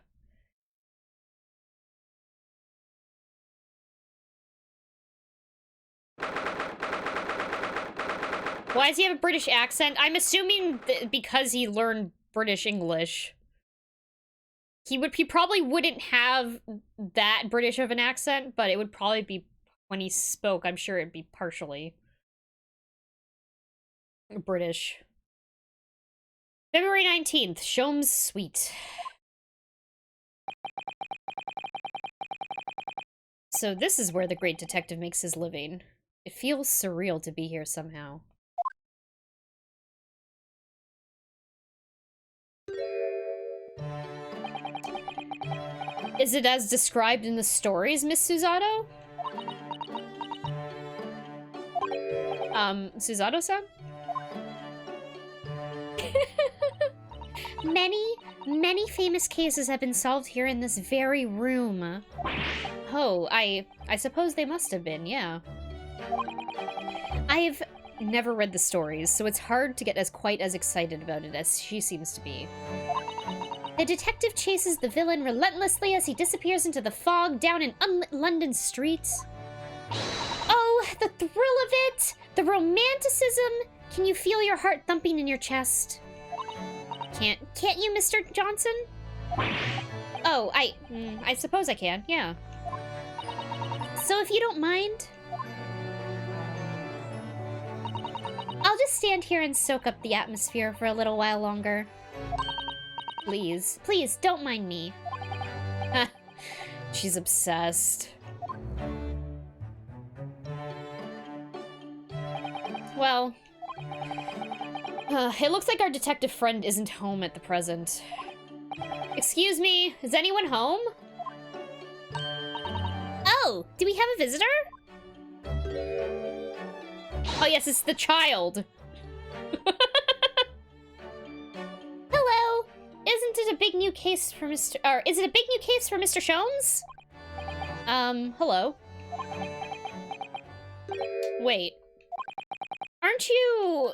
Why does he have a British accent? I'm assuming because he learned British English. He probably wouldn't have that British of an accent, but it would probably be when he spoke, I'm sure it'd be partially British. February 19th, Sholmes' Suite. So this is where the great detective makes his living. It feels surreal to be here somehow. Is it as described in the stories, Miss Susato? Susato-san? Many famous cases have been solved here in this very room. Oh, I suppose they must have been, yeah. I've never read the stories, so it's hard to get quite as excited about it as she seems to be. The detective chases the villain relentlessly as he disappears into the fog down an unlit London street. Oh, the thrill of it! The romanticism! Can you feel your heart thumping in your chest? Can't you, Mr. Johnson? Oh, I suppose I can, yeah. So if you don't mind, I'll just stand here and soak up the atmosphere for a little while longer. Please. Please, don't mind me. She's obsessed. Well, it looks like our detective friend isn't home at the present. Excuse me, is anyone home? Oh, do we have a visitor? Oh yes, it's the child. Hello. Isn't it a big new case for Mr. Or is it a big new case for Mr. Sholmes? Hello. Wait. Aren't you...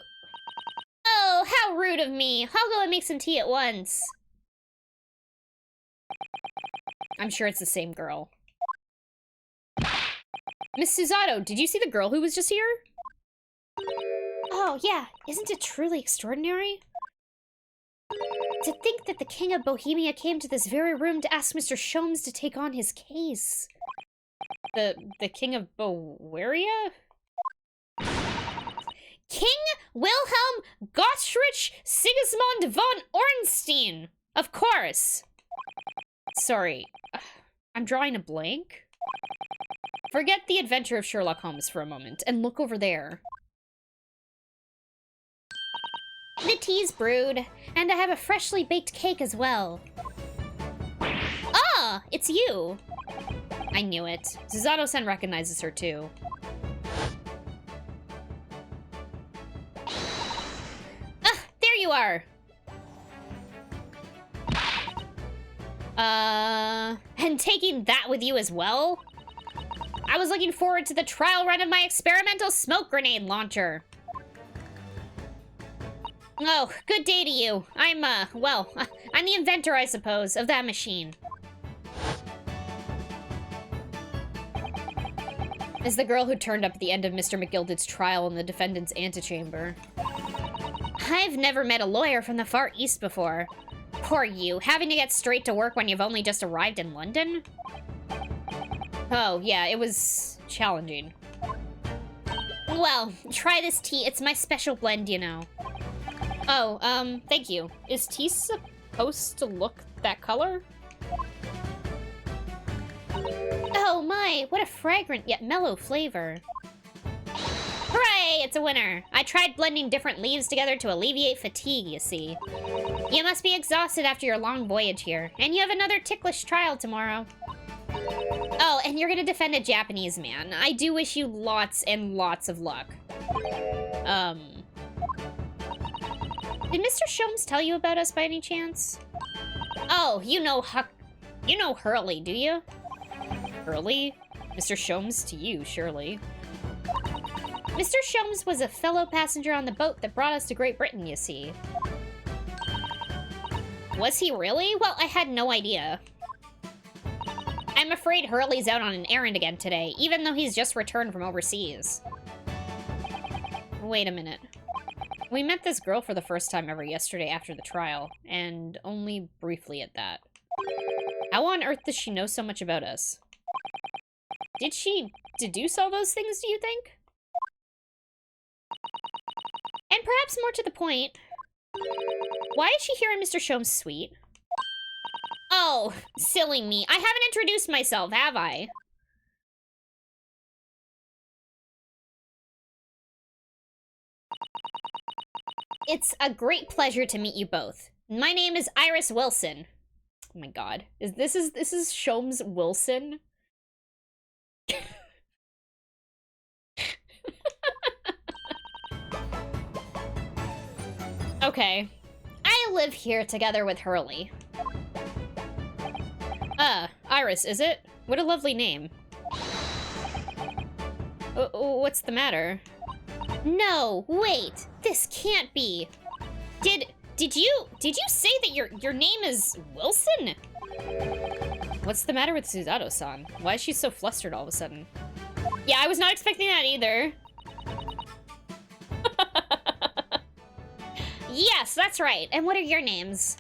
Oh, how rude of me. I'll go and make some tea at once. I'm sure it's the same girl. Miss Susato, did you see the girl who was just here? Oh, yeah. Isn't it truly extraordinary? To think that the King of Bohemia came to this very room to ask Mr. Sholmes to take on his case. The King of Bohemia? King Wilhelm Gottrich Sigismund von Ornstein! Of course! Sorry, I'm drawing a blank. Forget the adventure of Sherlock Holmes for a moment and look over there. tea's brewed, and I have a freshly baked cake as well. Ah, it's you. I knew it. Susato-san recognizes her too. Ah, there you are. And taking that with you as well? I was looking forward to the trial run of my experimental smoke grenade launcher. Oh, good day to you. I'm the inventor, I suppose, of that machine. As the girl who turned up at the end of Mr. McGilded's trial in the defendant's antechamber. I've never met a lawyer from the Far East before. Poor you, having to get straight to work when you've only just arrived in London? Oh, yeah, it was challenging. Well, try this tea. It's my special blend, you know. Oh, thank you. Is tea supposed to look that color? Oh my, what a fragrant yet mellow flavor. Hooray, it's a winner. I tried blending different leaves together to alleviate fatigue, you see. You must be exhausted after your long voyage here, and you have another ticklish trial tomorrow. Oh, and you're gonna defend a Japanese man. I do wish you lots and lots of luck. Did Mr. Sholmes tell you about us by any chance? Oh, you know Hurley, do you? Hurley? Mr. Sholmes to you, surely. Mr. Sholmes was a fellow passenger on the boat that brought us to Great Britain, you see. Was he really? Well, I had no idea. I'm afraid Hurley's out on an errand again today, even though he's just returned from overseas. Wait a minute. We met this girl for the first time ever yesterday after the trial, and only briefly at that. How on earth does she know so much about us? Did she deduce all those things, do you think? And perhaps more to the point, why is she here in Mr. Sholmes' suite? Oh, silly me. I haven't introduced myself, have I? It's a great pleasure to meet you both. My name is Iris Wilson. Oh my god. This is Sholmes Wilson? Okay. I live here together with Hurley. Iris, is it? What a lovely name. What's the matter? No, wait. This can't be. Did you say that your name is Wilson? What's the matter with Susato-san? Why is she so flustered all of a sudden? Yeah, I was not expecting that either. Yes, that's right. And what are your names?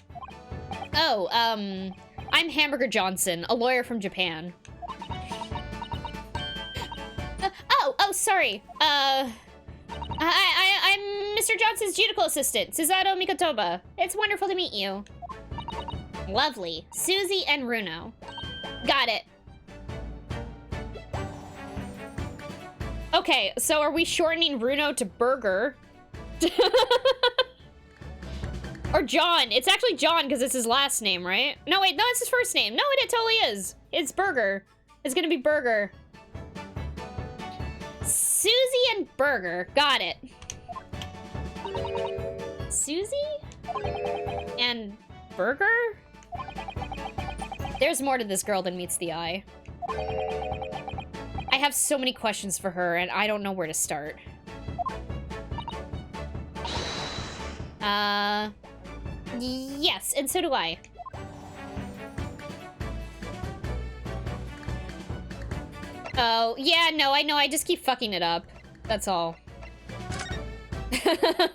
Oh, I'm Hamburger Johnson, a lawyer from Japan. Oh, sorry. I'm Mr. Johnson's judicial assistant, Susato Mikotoba. It's wonderful to meet you. Lovely. Susie and Runo. Got it. Okay, so are we shortening Runo to Burger? Or John. It's actually John because it's his last name, right? No, wait, no, it's his first name. No, it totally is. It's Burger. It's gonna be Burger. Susie and Burger. Got it. Susie? And Burger? There's more to this girl than meets the eye. I have so many questions for her, and I don't know where to start. Yes, and so do I. Oh, yeah, no, I know, I just keep fucking it up. That's all. I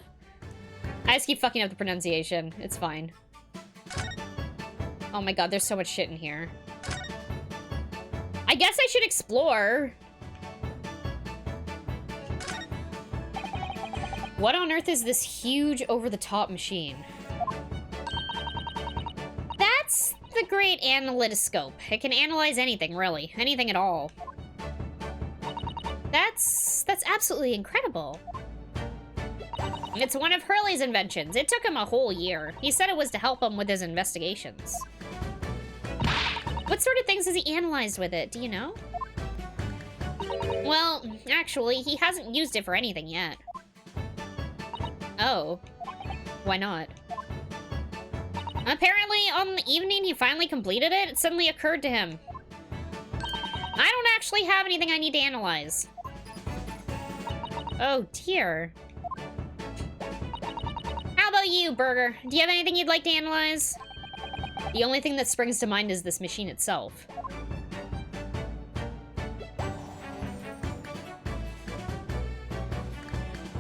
just keep fucking up the pronunciation. It's fine. Oh my god, there's so much shit in here. I guess I should explore. What on earth is this huge over-the-top machine? That's the Great Analytoscope. It can analyze anything, really. Anything at all. That's absolutely incredible. It's one of Hurley's inventions. It took him a whole year. He said it was to help him with his investigations. What sort of things has he analyzed with it? Do you know? Well, actually, he hasn't used it for anything yet. Oh. Why not? Apparently, on the evening he finally completed it, it suddenly occurred to him. I don't actually have anything I need to analyze. Oh, dear. How about you, Burger? Do you have anything you'd like to analyze? The only thing that springs to mind is this machine itself.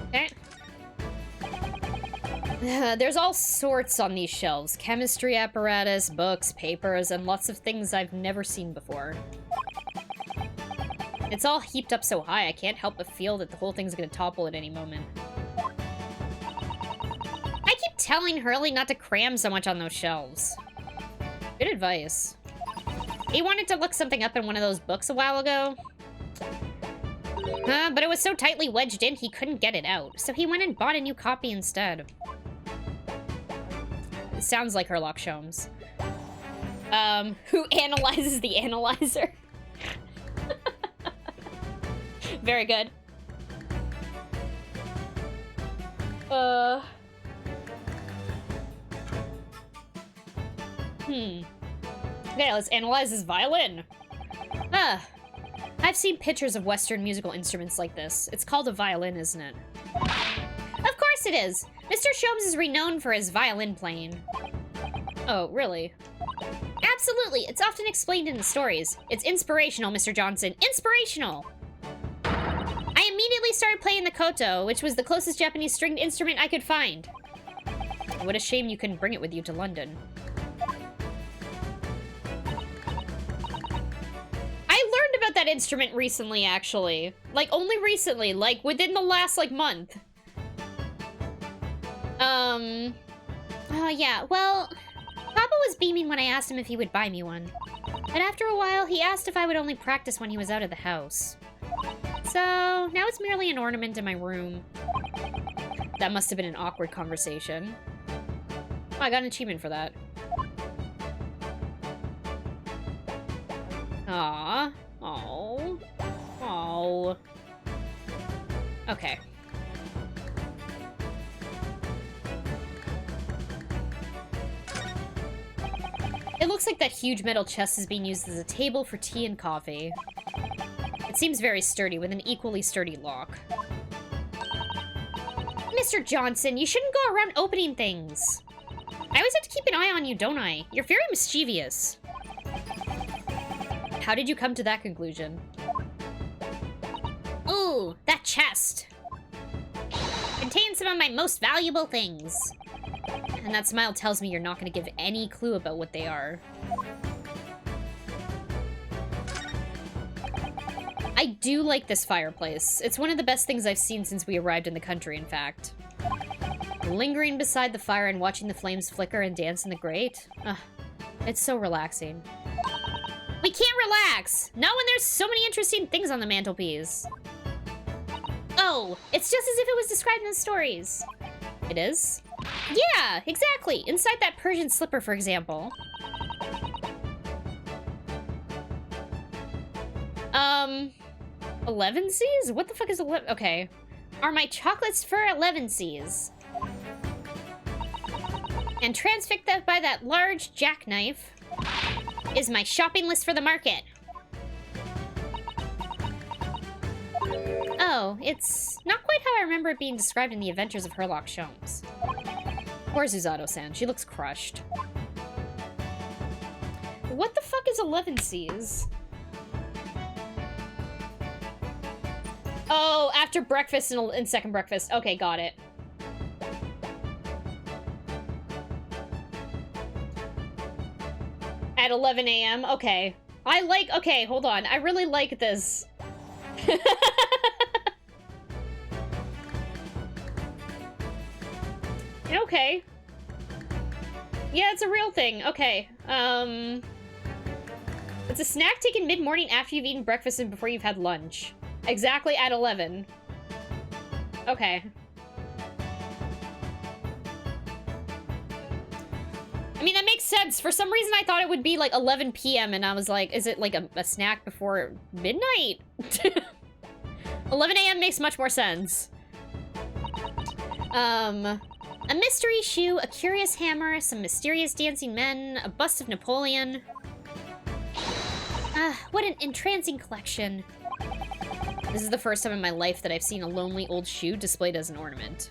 Okay. There's all sorts on these shelves. Chemistry apparatus, books, papers, and lots of things I've never seen before. It's all heaped up so high, I can't help but feel that the whole thing's gonna topple at any moment. I keep telling Hurley not to cram so much on those shelves. Good advice. He wanted to look something up in one of those books a while ago. But it was so tightly wedged in, he couldn't get it out. So he went and bought a new copy instead. It sounds like Herlock Sholmes. Who analyzes the analyzer? Very good. Okay, let's analyze this violin. I've seen pictures of Western musical instruments like this. It's called a violin, isn't it? Of course it is! Mr. Sholmes is renowned for his violin playing. Oh, really? Absolutely, it's often explained in the stories. It's inspirational, Mr. Johnson. Inspirational! I immediately started playing the koto, which was the closest Japanese stringed instrument I could find. What a shame you couldn't bring it with you to London. I learned about that instrument recently, actually. Like, only recently. Like, within the last, like, month. Oh, yeah. Well, Papa was beaming when I asked him if he would buy me one. But after a while, he asked if I would only practice when he was out of the house. So, now it's merely an ornament in my room. That must have been an awkward conversation. Oh, I got an achievement for that. Aww. Oh. Oh. Okay. It looks like that huge metal chest is being used as a table for tea and coffee. It seems very sturdy, with an equally sturdy lock. Mr. Johnson, you shouldn't go around opening things. I always have to keep an eye on you, don't I? You're very mischievous. How did you come to that conclusion? Ooh, that chest. Contains some of my most valuable things. And that smile tells me you're not going to give any clue about what they are. I do like this fireplace. It's one of the best things I've seen since we arrived in the country, in fact. Lingering beside the fire and watching the flames flicker and dance in the grate. It's so relaxing. We can't relax! Not when there's so many interesting things on the mantelpiece. Oh, it's just as if it was described in the stories. It is? Yeah, exactly. Inside that Persian slipper, for example. 11 C's? What the fuck is 11? Okay. Are my chocolates for 11 C's? And transfixed by that large jackknife is my shopping list for the market. Oh, it's not quite how I remember it being described in the Adventures of Herlock Sholmes. Poor Suzato-san, she looks crushed. What the fuck is 11 C's? Oh, after breakfast and second breakfast. Okay, got it. At 11 a.m.? Okay. Okay, hold on. I really like this. Okay. Yeah, it's a real thing. Okay. It's a snack taken mid-morning after you've eaten breakfast and before you've had lunch. Exactly at 11. Okay. I mean, that makes sense. For some reason, I thought it would be like 11 p.m. and I was like, is it like a snack before midnight? 11 a.m. makes much more sense. A mystery shoe, a curious hammer, some mysterious dancing men, a bust of Napoleon. What an entrancing collection. This is the first time in my life that I've seen a lonely old shoe displayed as an ornament.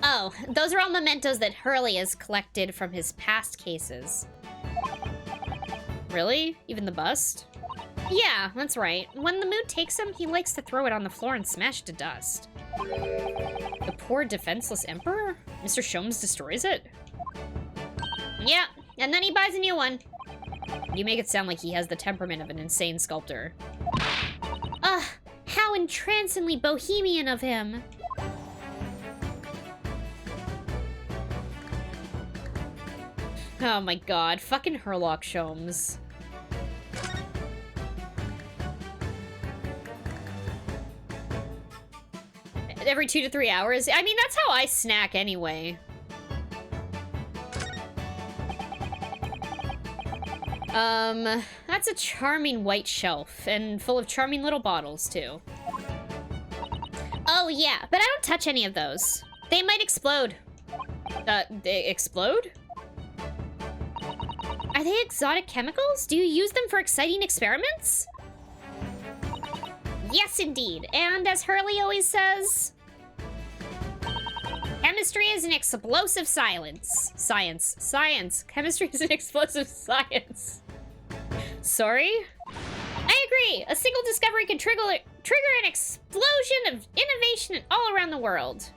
Oh, those are all mementos that Hurley has collected from his past cases. Really? Even the bust? Yeah, that's right. When the mood takes him, he likes to throw it on the floor and smash it to dust. The poor defenseless emperor? Mr. Sholmes destroys it? Yeah, and then he buys a new one. You make it sound like he has the temperament of an insane sculptor. Ugh, how entrancingly bohemian of him. Oh my god, fucking Herlock Sholmes. Every 2 to 3 hours? I mean, that's how I snack anyway. That's a charming white shelf, and full of charming little bottles, too. Oh, yeah, but I don't touch any of those. They might explode. They explode? Are they exotic chemicals? Do you use them for exciting experiments? Yes, indeed. And as Hurley always says, chemistry is an explosive science. Science. Chemistry is an explosive science. Sorry? I agree. A single discovery can trigger an explosion of innovation all around the world.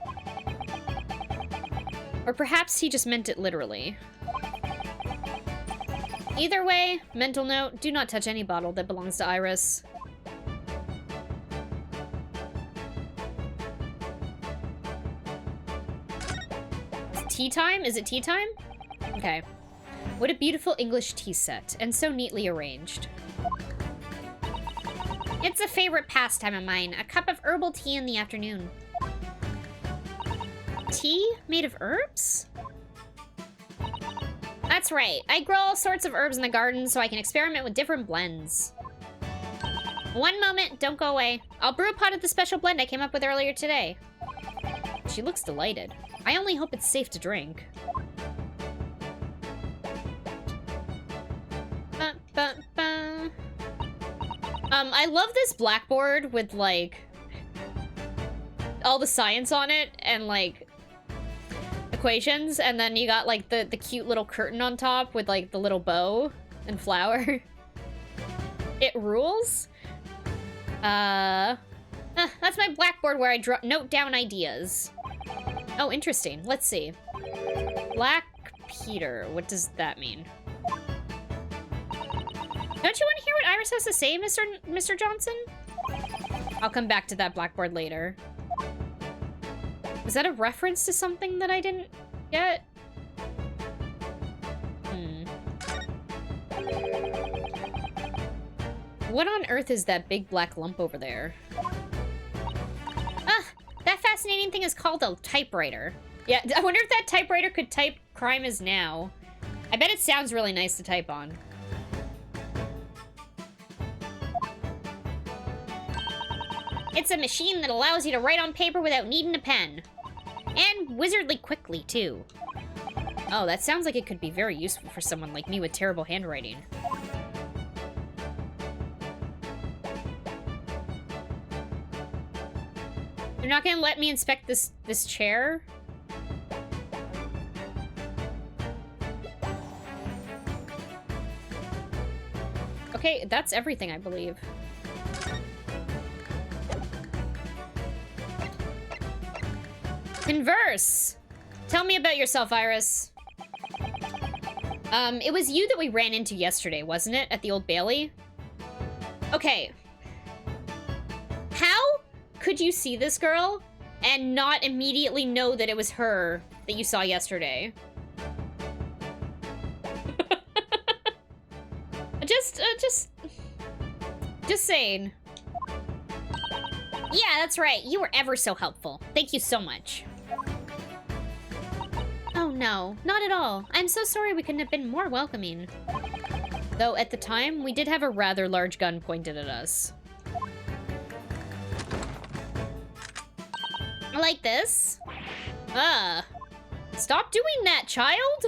Or perhaps he just meant it literally. Either way, mental note, do not touch any bottle that belongs to Iris. It's tea time? Is it tea time? Okay. What a beautiful English tea set, and so neatly arranged. It's a favorite pastime of mine, a cup of herbal tea in the afternoon. Tea made of herbs? That's right. I grow all sorts of herbs in the garden so I can experiment with different blends. One moment, don't go away. I'll brew a pot of the special blend I came up with earlier today. She looks delighted. I only hope it's safe to drink. I love this blackboard with, like, all the science on it and, like, equations, and then you got, like, the cute little curtain on top with, like, the little bow and flower. It rules. That's my blackboard where I note down ideas. Oh, interesting. Let's see. Black Peter. What does that mean? Don't you want to hear what Iris has to say, Mr. Johnson? I'll come back to that blackboard later. Is that a reference to something that I didn't get? What on earth is that big black lump over there? Ah, that fascinating thing is called a typewriter. Yeah, I wonder if that typewriter could type "crime is now." I bet it sounds really nice to type on. It's a machine that allows you to write on paper without needing a pen. And wizardly quickly, too. Oh, that sounds like it could be very useful for someone like me with terrible handwriting. You're not gonna let me inspect this chair? Okay, that's everything, I believe. Converse! Tell me about yourself, Iris. It was you that we ran into yesterday, wasn't it? At the Old Bailey? Okay. How could you see this girl and not immediately know that it was her that you saw yesterday? Just saying. Yeah, that's right. You were ever so helpful. Thank you so much. Oh no, not at all. I'm so sorry we couldn't have been more welcoming. Though at the time, we did have a rather large gun pointed at us. I like this. Stop doing that, child!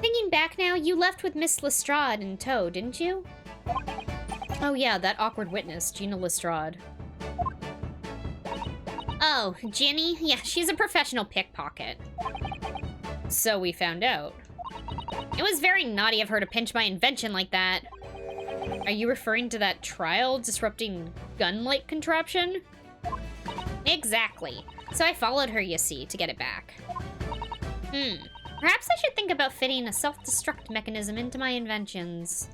Thinking back now, you left with Miss Lestrade in tow, didn't you? Oh yeah, that awkward witness, Gina Lestrade. Oh, Ginny? Yeah, she's a professional pickpocket. So we found out. It was very naughty of her to pinch my invention like that. Are you referring to that trial disrupting gun-like contraption? Exactly. So I followed her, you see, to get it back. Perhaps I should think about fitting a self-destruct mechanism into my inventions.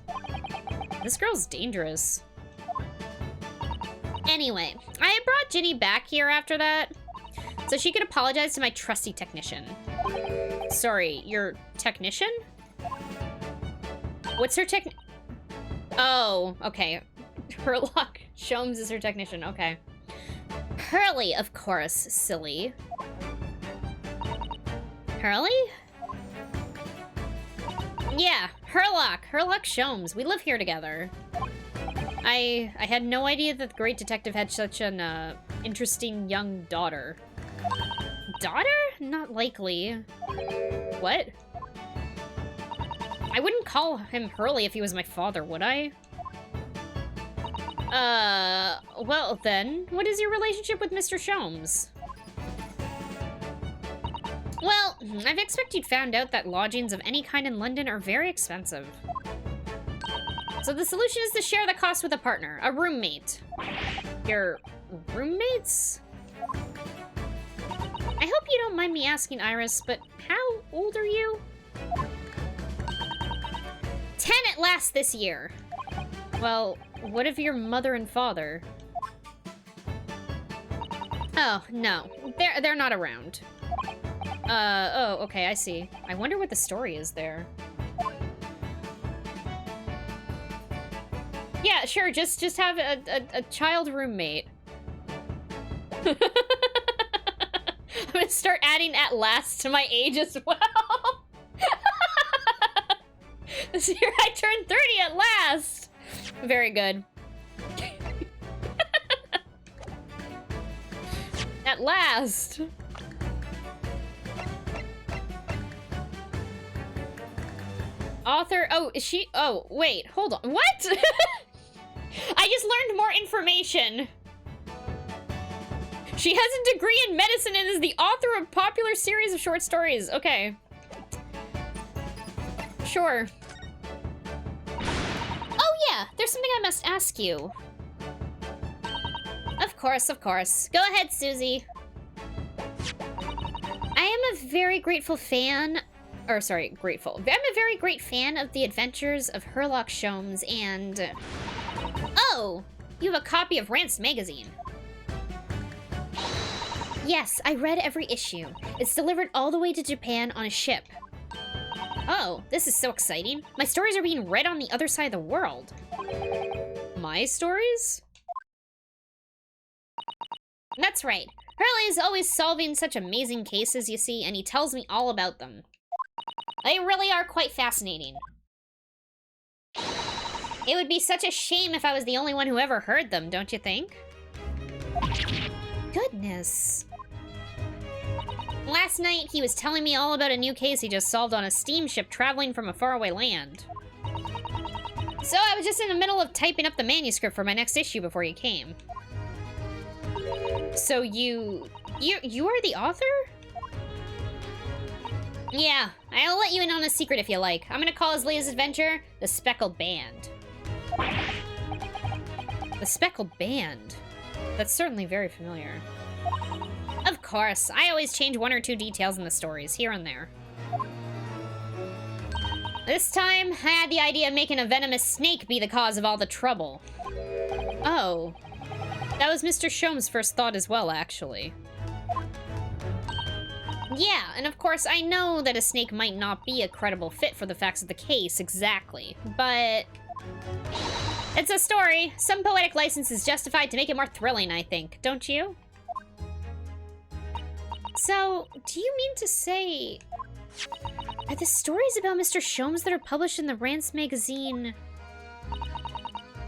This girl's dangerous. Anyway, I had brought Ginny back here after that, so she could apologize to my trusty technician. Sorry, your technician? What's her Oh, okay. Herlock Sholmes is her technician, okay. Hurley, of course, silly. Hurley? Yeah, Herlock Sholmes. We live here together. I had no idea that the great detective had such an interesting young daughter. Daughter? Not likely. What? I wouldn't call him Hurley if he was my father, would I? Well then, what is your relationship with Mr. Sholmes? Well, I've expected you'd found out that lodgings of any kind in London are very expensive. So the solution is to share the cost with a partner, a roommate. Your roommates? I hope you don't mind me asking, Iris, but how old are you? 10 at last this year. Well, what of your mother and father? Oh, no. They're not around. Oh, okay, I see. I wonder what the story is there. Yeah, sure, just have a child roommate. I'm gonna start adding at last to my age as well. This year I turned 30 at last. Very good. At last. Author, oh, is she, oh, wait, hold on, what? I just learned more information. She has a degree in medicine and is the author of a popular series of short stories. Okay. Sure. Oh yeah, there's something I must ask you. Of course, of course. Go ahead, Susie. I am a very grateful fan, or sorry, grateful. I'm a very great fan of the adventures of Herlock Sholmes and... Oh, you have a copy of Rance magazine. Yes, I read every issue. It's delivered all the way to Japan on a ship. Oh, this is so exciting. My stories are being read on the other side of the world. My stories? That's right. Hurley is always solving such amazing cases, you see, and he tells me all about them. They really are quite fascinating. It would be such a shame if I was the only one who ever heard them, don't you think? Goodness. Last night, he was telling me all about a new case he just solved on a steamship traveling from a faraway land. So I was just in the middle of typing up the manuscript for my next issue before you came. So you are the author? Yeah, I'll let you in on a secret if you like. I'm gonna call his latest adventure, The Speckled Band. The Speckled Band? That's certainly very familiar. Of course, I always change one or two details in the stories, here and there. This time, I had the idea of making a venomous snake be the cause of all the trouble. Oh. That was Mr. Sholmes' first thought as well, actually. Yeah, and of course, I know that a snake might not be a credible fit for the facts of the case, exactly, but... It's a story. Some poetic license is justified to make it more thrilling, I think. Don't you? So, do you mean to say... Are the stories about Mr. Sholmes that are published in the Rance magazine...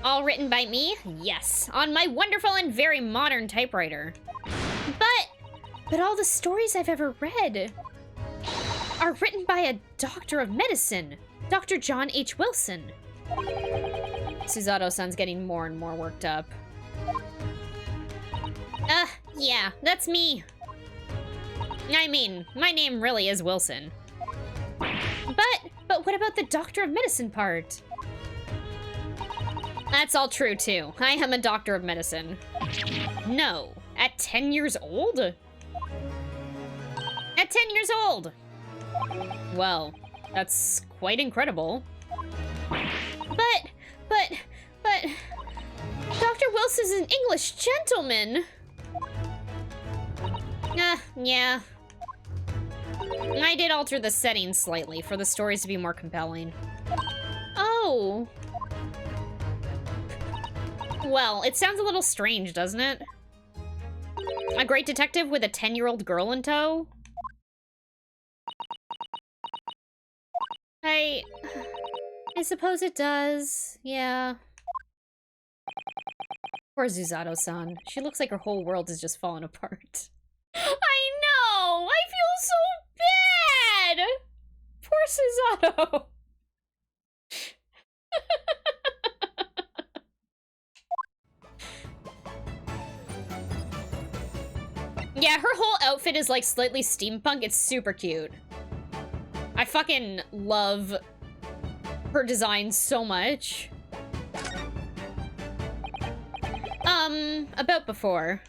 all written by me? Yes, on my wonderful and very modern typewriter. But all the stories I've ever read are written by a doctor of medicine, Dr. John H. Wilson. Susato-san's getting more and more worked up. Yeah, that's me. I mean, my name really is Wilson. But what about the doctor of medicine part? That's all true, too. I am a doctor of medicine. No. At 10 years old? At 10 years old! Well, that's quite incredible. But... Dr. Wilson's an English gentleman! Yeah. I did alter the settings slightly for the stories to be more compelling. Oh. Well, it sounds a little strange, doesn't it? A great detective with a 10-year-old girl in tow? I suppose it does, yeah. Poor Susato-san. She looks like her whole world is just falling apart. I know! I feel so bad! Poor Susato! Yeah, her whole outfit is like slightly steampunk. It's super cute. I fucking love her design so much. About before.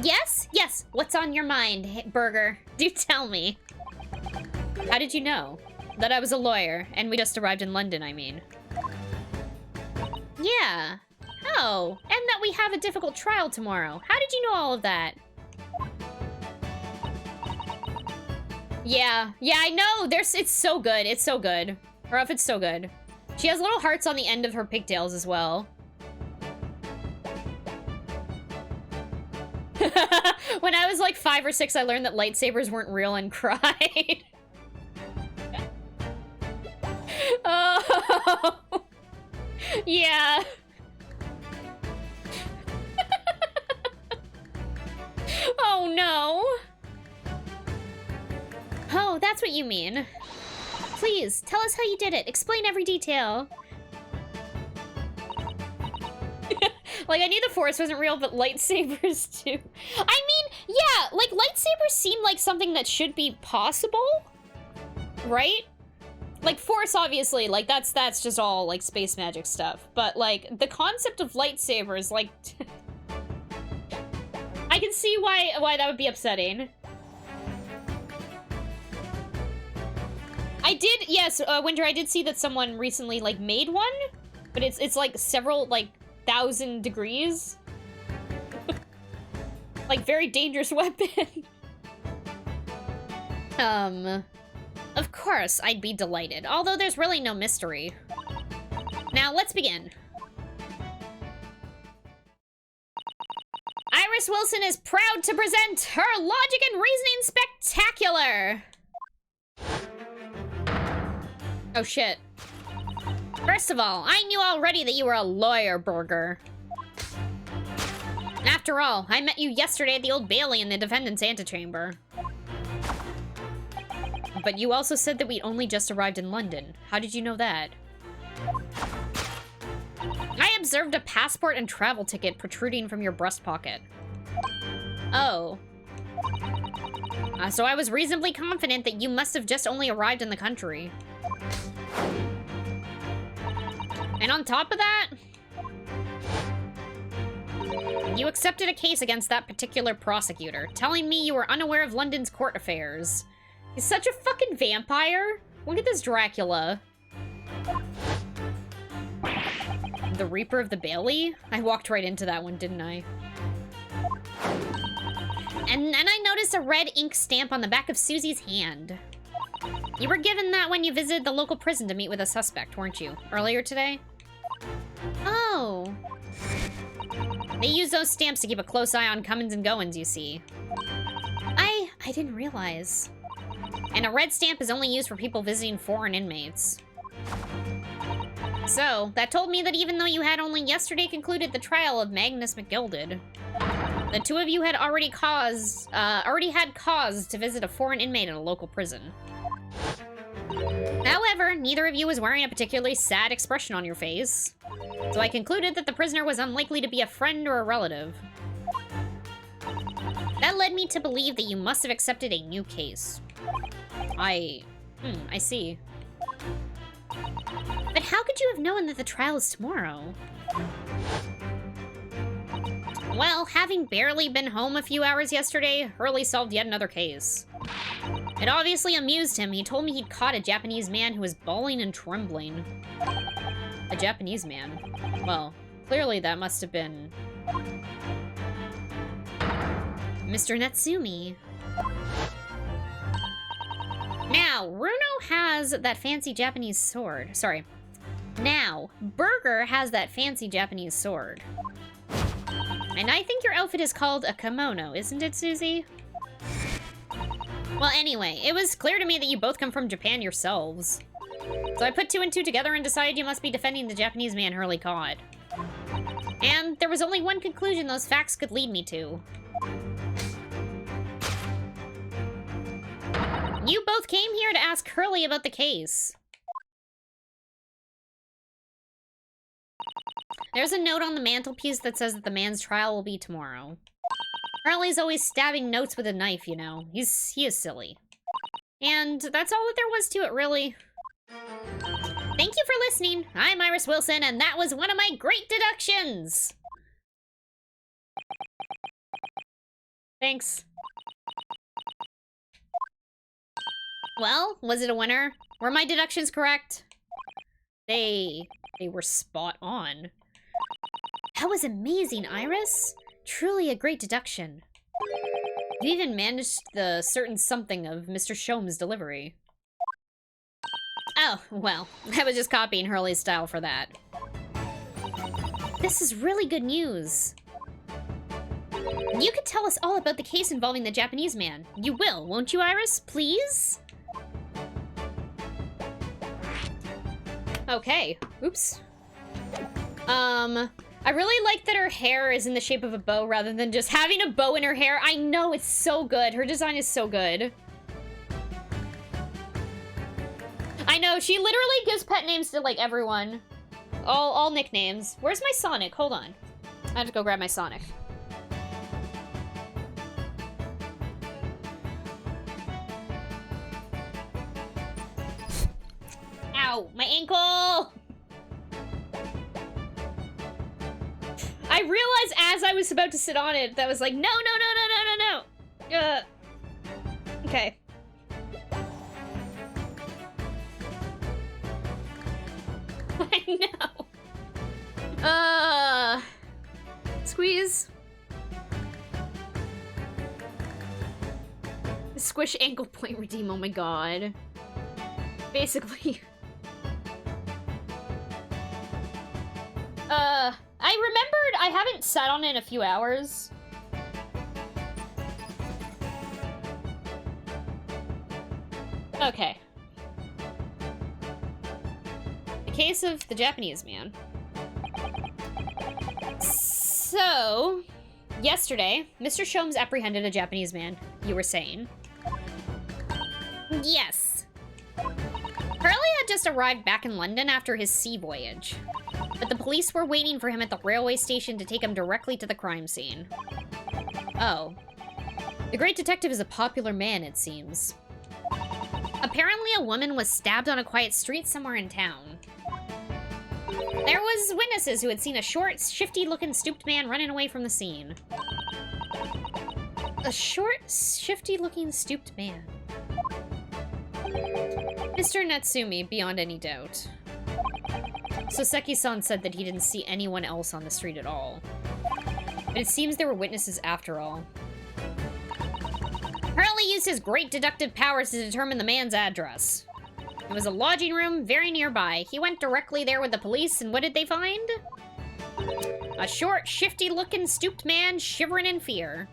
Yes? Yes, what's on your mind, Burger? Do tell me. How did you know? That I was a lawyer, and we just arrived in London, I mean. Yeah. Oh, and that we have a difficult trial tomorrow. How did you know all of that? Yeah, I know. It's so good. It's so good. Her outfit's so good. She has little hearts on the end of her pigtails as well. When I was like 5 or 6, I learned that lightsabers weren't real and cried. Oh, yeah. Oh no. Oh, that's what you mean. Please, tell us how you did it. Explain every detail. Like, I knew the Force wasn't real, but lightsabers too. I mean, yeah, like, lightsabers seem like something that should be possible, right? Like, Force, obviously, like, that's just all, like, space magic stuff. But, like, the concept of lightsabers, like... I can see why that would be upsetting. I did, yes, Winter, I did see that someone recently, like, made one. But it's like, several, like, 1,000 degrees. Like, very dangerous weapon. Of course, I'd be delighted, although there's really no mystery. Now, let's begin. Iris Wilson is proud to present her Logic and Reasoning Spectacular! Oh, shit. First of all, I knew already that you were a lawyer, Burger. After all, I met you yesterday at the Old Bailey in the defendant's antechamber. But you also said that we'd only just arrived in London. How did you know that? I observed a passport and travel ticket protruding from your breast pocket. Oh. So I was reasonably confident that you must have just only arrived in the country. And on top of that, you accepted a case against that particular prosecutor, telling me you were unaware of London's court affairs. He's such a fucking vampire. Look at this Dracula. The Reaper of the Bailey? I walked right into that one, didn't I? And then I noticed a red ink stamp on the back of Susie's hand. You were given that when you visited the local prison to meet with a suspect, weren't you? Earlier today? Oh. They use those stamps to keep a close eye on comings and goings, you see. I didn't realize. And a red stamp is only used for people visiting foreign inmates. So, that told me that even though you had only yesterday concluded the trial of Magnus McGilded, the two of you had already had cause to visit a foreign inmate in a local prison. However, neither of you was wearing a particularly sad expression on your face, so I concluded that the prisoner was unlikely to be a friend or a relative. That led me to believe that you must have accepted a new case. I see. But how could you have known that the trial is tomorrow? Well, having barely been home a few hours yesterday, Hurley solved yet another case. It obviously amused him. He told me he'd caught a Japanese man who was bawling and trembling. A Japanese man? Well, clearly that must have been... Mr. Natsumi. Now, Runo has that fancy Japanese sword. Sorry. Now, Burger has that fancy Japanese sword. And I think your outfit is called a kimono, isn't it, Susie? Well, anyway, it was clear to me that you both come from Japan yourselves. So I put two and two together and decided you must be defending the Japanese man Hurley caught. And there was only one conclusion those facts could lead me to. You both came here to ask Hurley about the case. There's a note on the mantelpiece that says that the man's trial will be tomorrow. Hurley's always stabbing notes with a knife, you know. He is silly. And that's all that there was to it, really. Thank you for listening. I'm Iris Wilson, and that was one of my great deductions! Thanks. Well, was it a winner? Were my deductions correct? They were spot on. That was amazing, Iris. Truly a great deduction. You even managed the certain something of Mr. Shom's delivery. Oh, well, I was just copying Hurley's style for that. This is really good news. You could tell us all about the case involving the Japanese man. You will, won't you, Iris? Please? Okay. Oops. I really like that her hair is in the shape of a bow rather than just having a bow in her hair. I know, it's so good. Her design is so good. I know, she literally gives pet names to, like, everyone. All nicknames. Where's my Sonic? Hold on. I have to go grab my Sonic. Ow, my ankle! I realized as I was about to sit on it that was like, no. Okay. I know. Squeeze. Squish ankle point redeem, oh my god. Basically. I remembered I haven't sat on it in a few hours. Okay. The case of the Japanese man. So, yesterday, Mr. Shom's apprehended a Japanese man, you were saying. Yes. Hurley had just arrived back in London after his sea voyage. But the police were waiting for him at the railway station to take him directly to the crime scene. Oh. The great detective is a popular man, it seems. Apparently a woman was stabbed on a quiet street somewhere in town. There was witnesses who had seen a short, shifty-looking stooped man running away from the scene. A short, shifty-looking stooped man. Mr. Natsumi, beyond any doubt. Soseki-san said that he didn't see anyone else on the street at all. But it seems there were witnesses after all. Hurley used his great deductive powers to determine the man's address. It was a lodging room very nearby. He went directly there with the police, and what did they find? A short, shifty-looking, stooped man shivering in fear.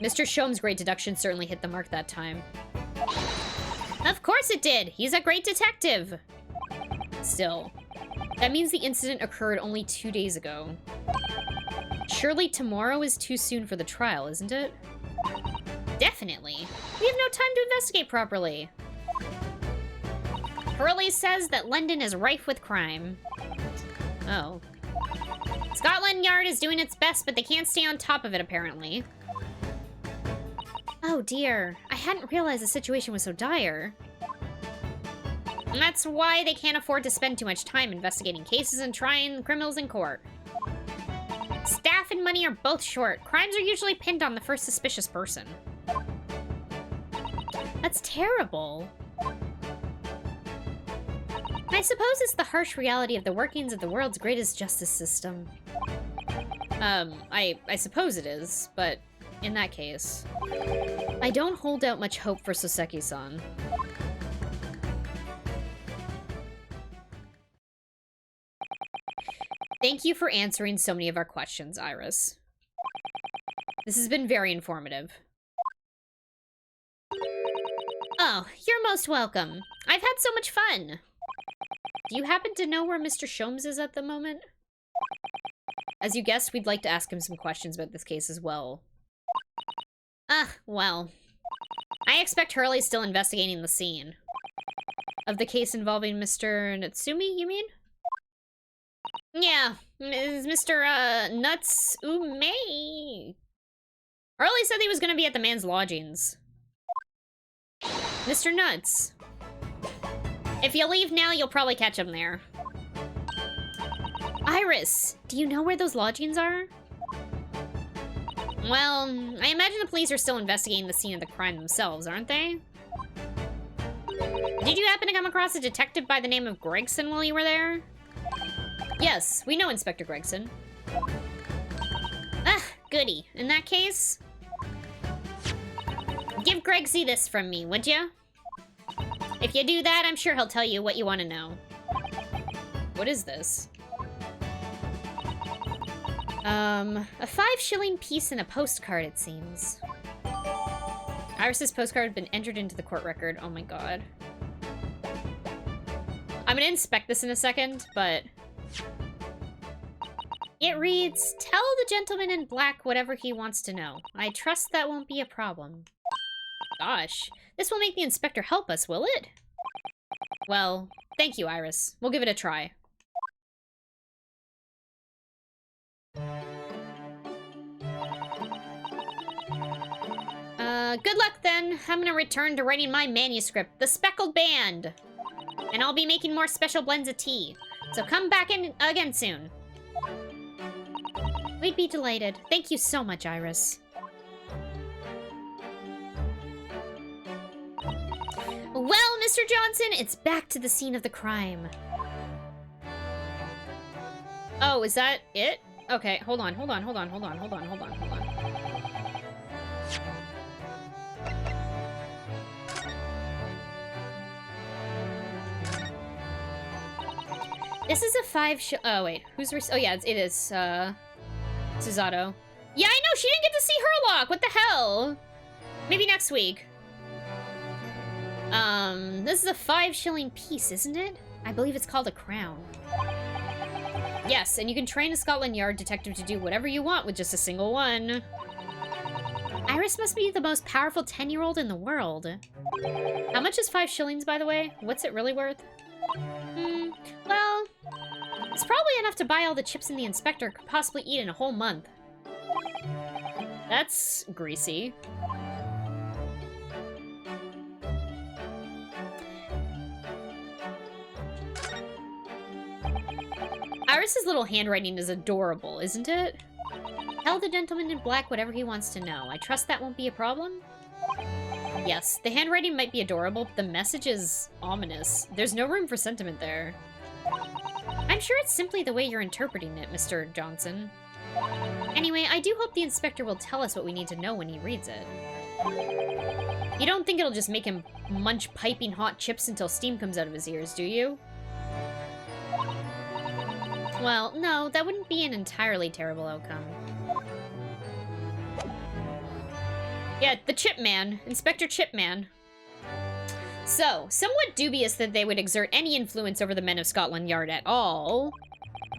Mr. Shom's great deduction certainly hit the mark that time. Of course it did. He's a great detective. Still, that means the incident occurred only 2 days ago. Surely tomorrow is too soon for the trial, isn't it? Definitely. We have no time to investigate properly. Hurley says that London is rife with crime. Oh. Scotland Yard is doing its best, but they can't stay on top of it, apparently. Oh dear, I hadn't realized the situation was so dire. And that's why they can't afford to spend too much time investigating cases and trying criminals in court. Staff and money are both short. Crimes are usually pinned on the first suspicious person. That's terrible. I suppose it's the harsh reality of the workings of the world's greatest justice system. I suppose it is, but in that case, I don't hold out much hope for Soseki-san. Thank you for answering so many of our questions, Iris. This has been very informative. Oh, you're most welcome. I've had so much fun. Do you happen to know where Mr. Shomes is at the moment? As you guessed, we'd like to ask him some questions about this case as well. Well. I expect Hurley's still investigating the scene. Of the case involving Mr. Natsumi, you mean? Yeah, is Mr. Natsume. Hurley said he was gonna be at the man's lodgings. Mr. Nuts. If you leave now, you'll probably catch him there. Iris, do you know where those lodgings are? Well, I imagine the police are still investigating the scene of the crime themselves, aren't they? Did you happen to come across a detective by the name of Gregson while you were there? Yes, we know Inspector Gregson. Goody. In that case, give Gregsy this from me, would you? If you do that, I'm sure he'll tell you what you want to know. What is this? A 5-shilling piece and a postcard, it seems. Iris's postcard had been entered into the court record. Oh my god. I'm gonna inspect this in a second, but... It reads, "Tell the gentleman in black whatever he wants to know. I trust that won't be a problem." Gosh, this will make the inspector help us, will it? Well, thank you, Iris. We'll give it a try. Good luck then. I'm gonna return to writing my manuscript, The Speckled Band. And I'll be making more special blends of tea. So come back in again soon. We'd be delighted. Thank you so much, Iris. Well, Mr. Johnson, it's back to the scene of the crime. Oh, is that it? Okay, hold on. This is a 5 oh, wait. Oh, yeah, it is, Suzato. Yeah, I know! She didn't get to see Herlock! What the hell? Maybe next week. This is a 5-shilling piece, isn't it? I believe it's called a crown. Yes, and you can train a Scotland Yard detective to do whatever you want with just a single one. Iris must be the most powerful 10-year-old in the world. How much is 5 shillings, by the way? What's it really worth? Well, it's probably enough to buy all the chips in the inspector could possibly eat in a whole month. That's greasy. Iris's little handwriting is adorable, isn't it? Tell the gentleman in black whatever he wants to know. I trust that won't be a problem? Yes, the handwriting might be adorable, but the message is ominous. There's no room for sentiment there. I'm sure it's simply the way you're interpreting it, Mr. Johnson. Anyway, I do hope the inspector will tell us what we need to know when he reads it. You don't think it'll just make him munch piping hot chips until steam comes out of his ears, do you? Well, no, that wouldn't be an entirely terrible outcome. Yeah, the Chipman. Inspector Chipman. So, somewhat dubious that they would exert any influence over the men of Scotland Yard at all,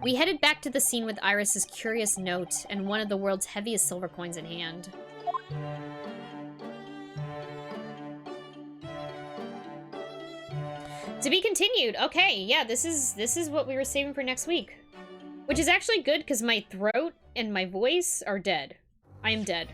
we headed back to the scene with Iris's curious note and one of the world's heaviest silver coins in hand. To be continued. Okay, yeah, this is what we were saving for next week. Which is actually good because my throat and my voice are dead. I am dead.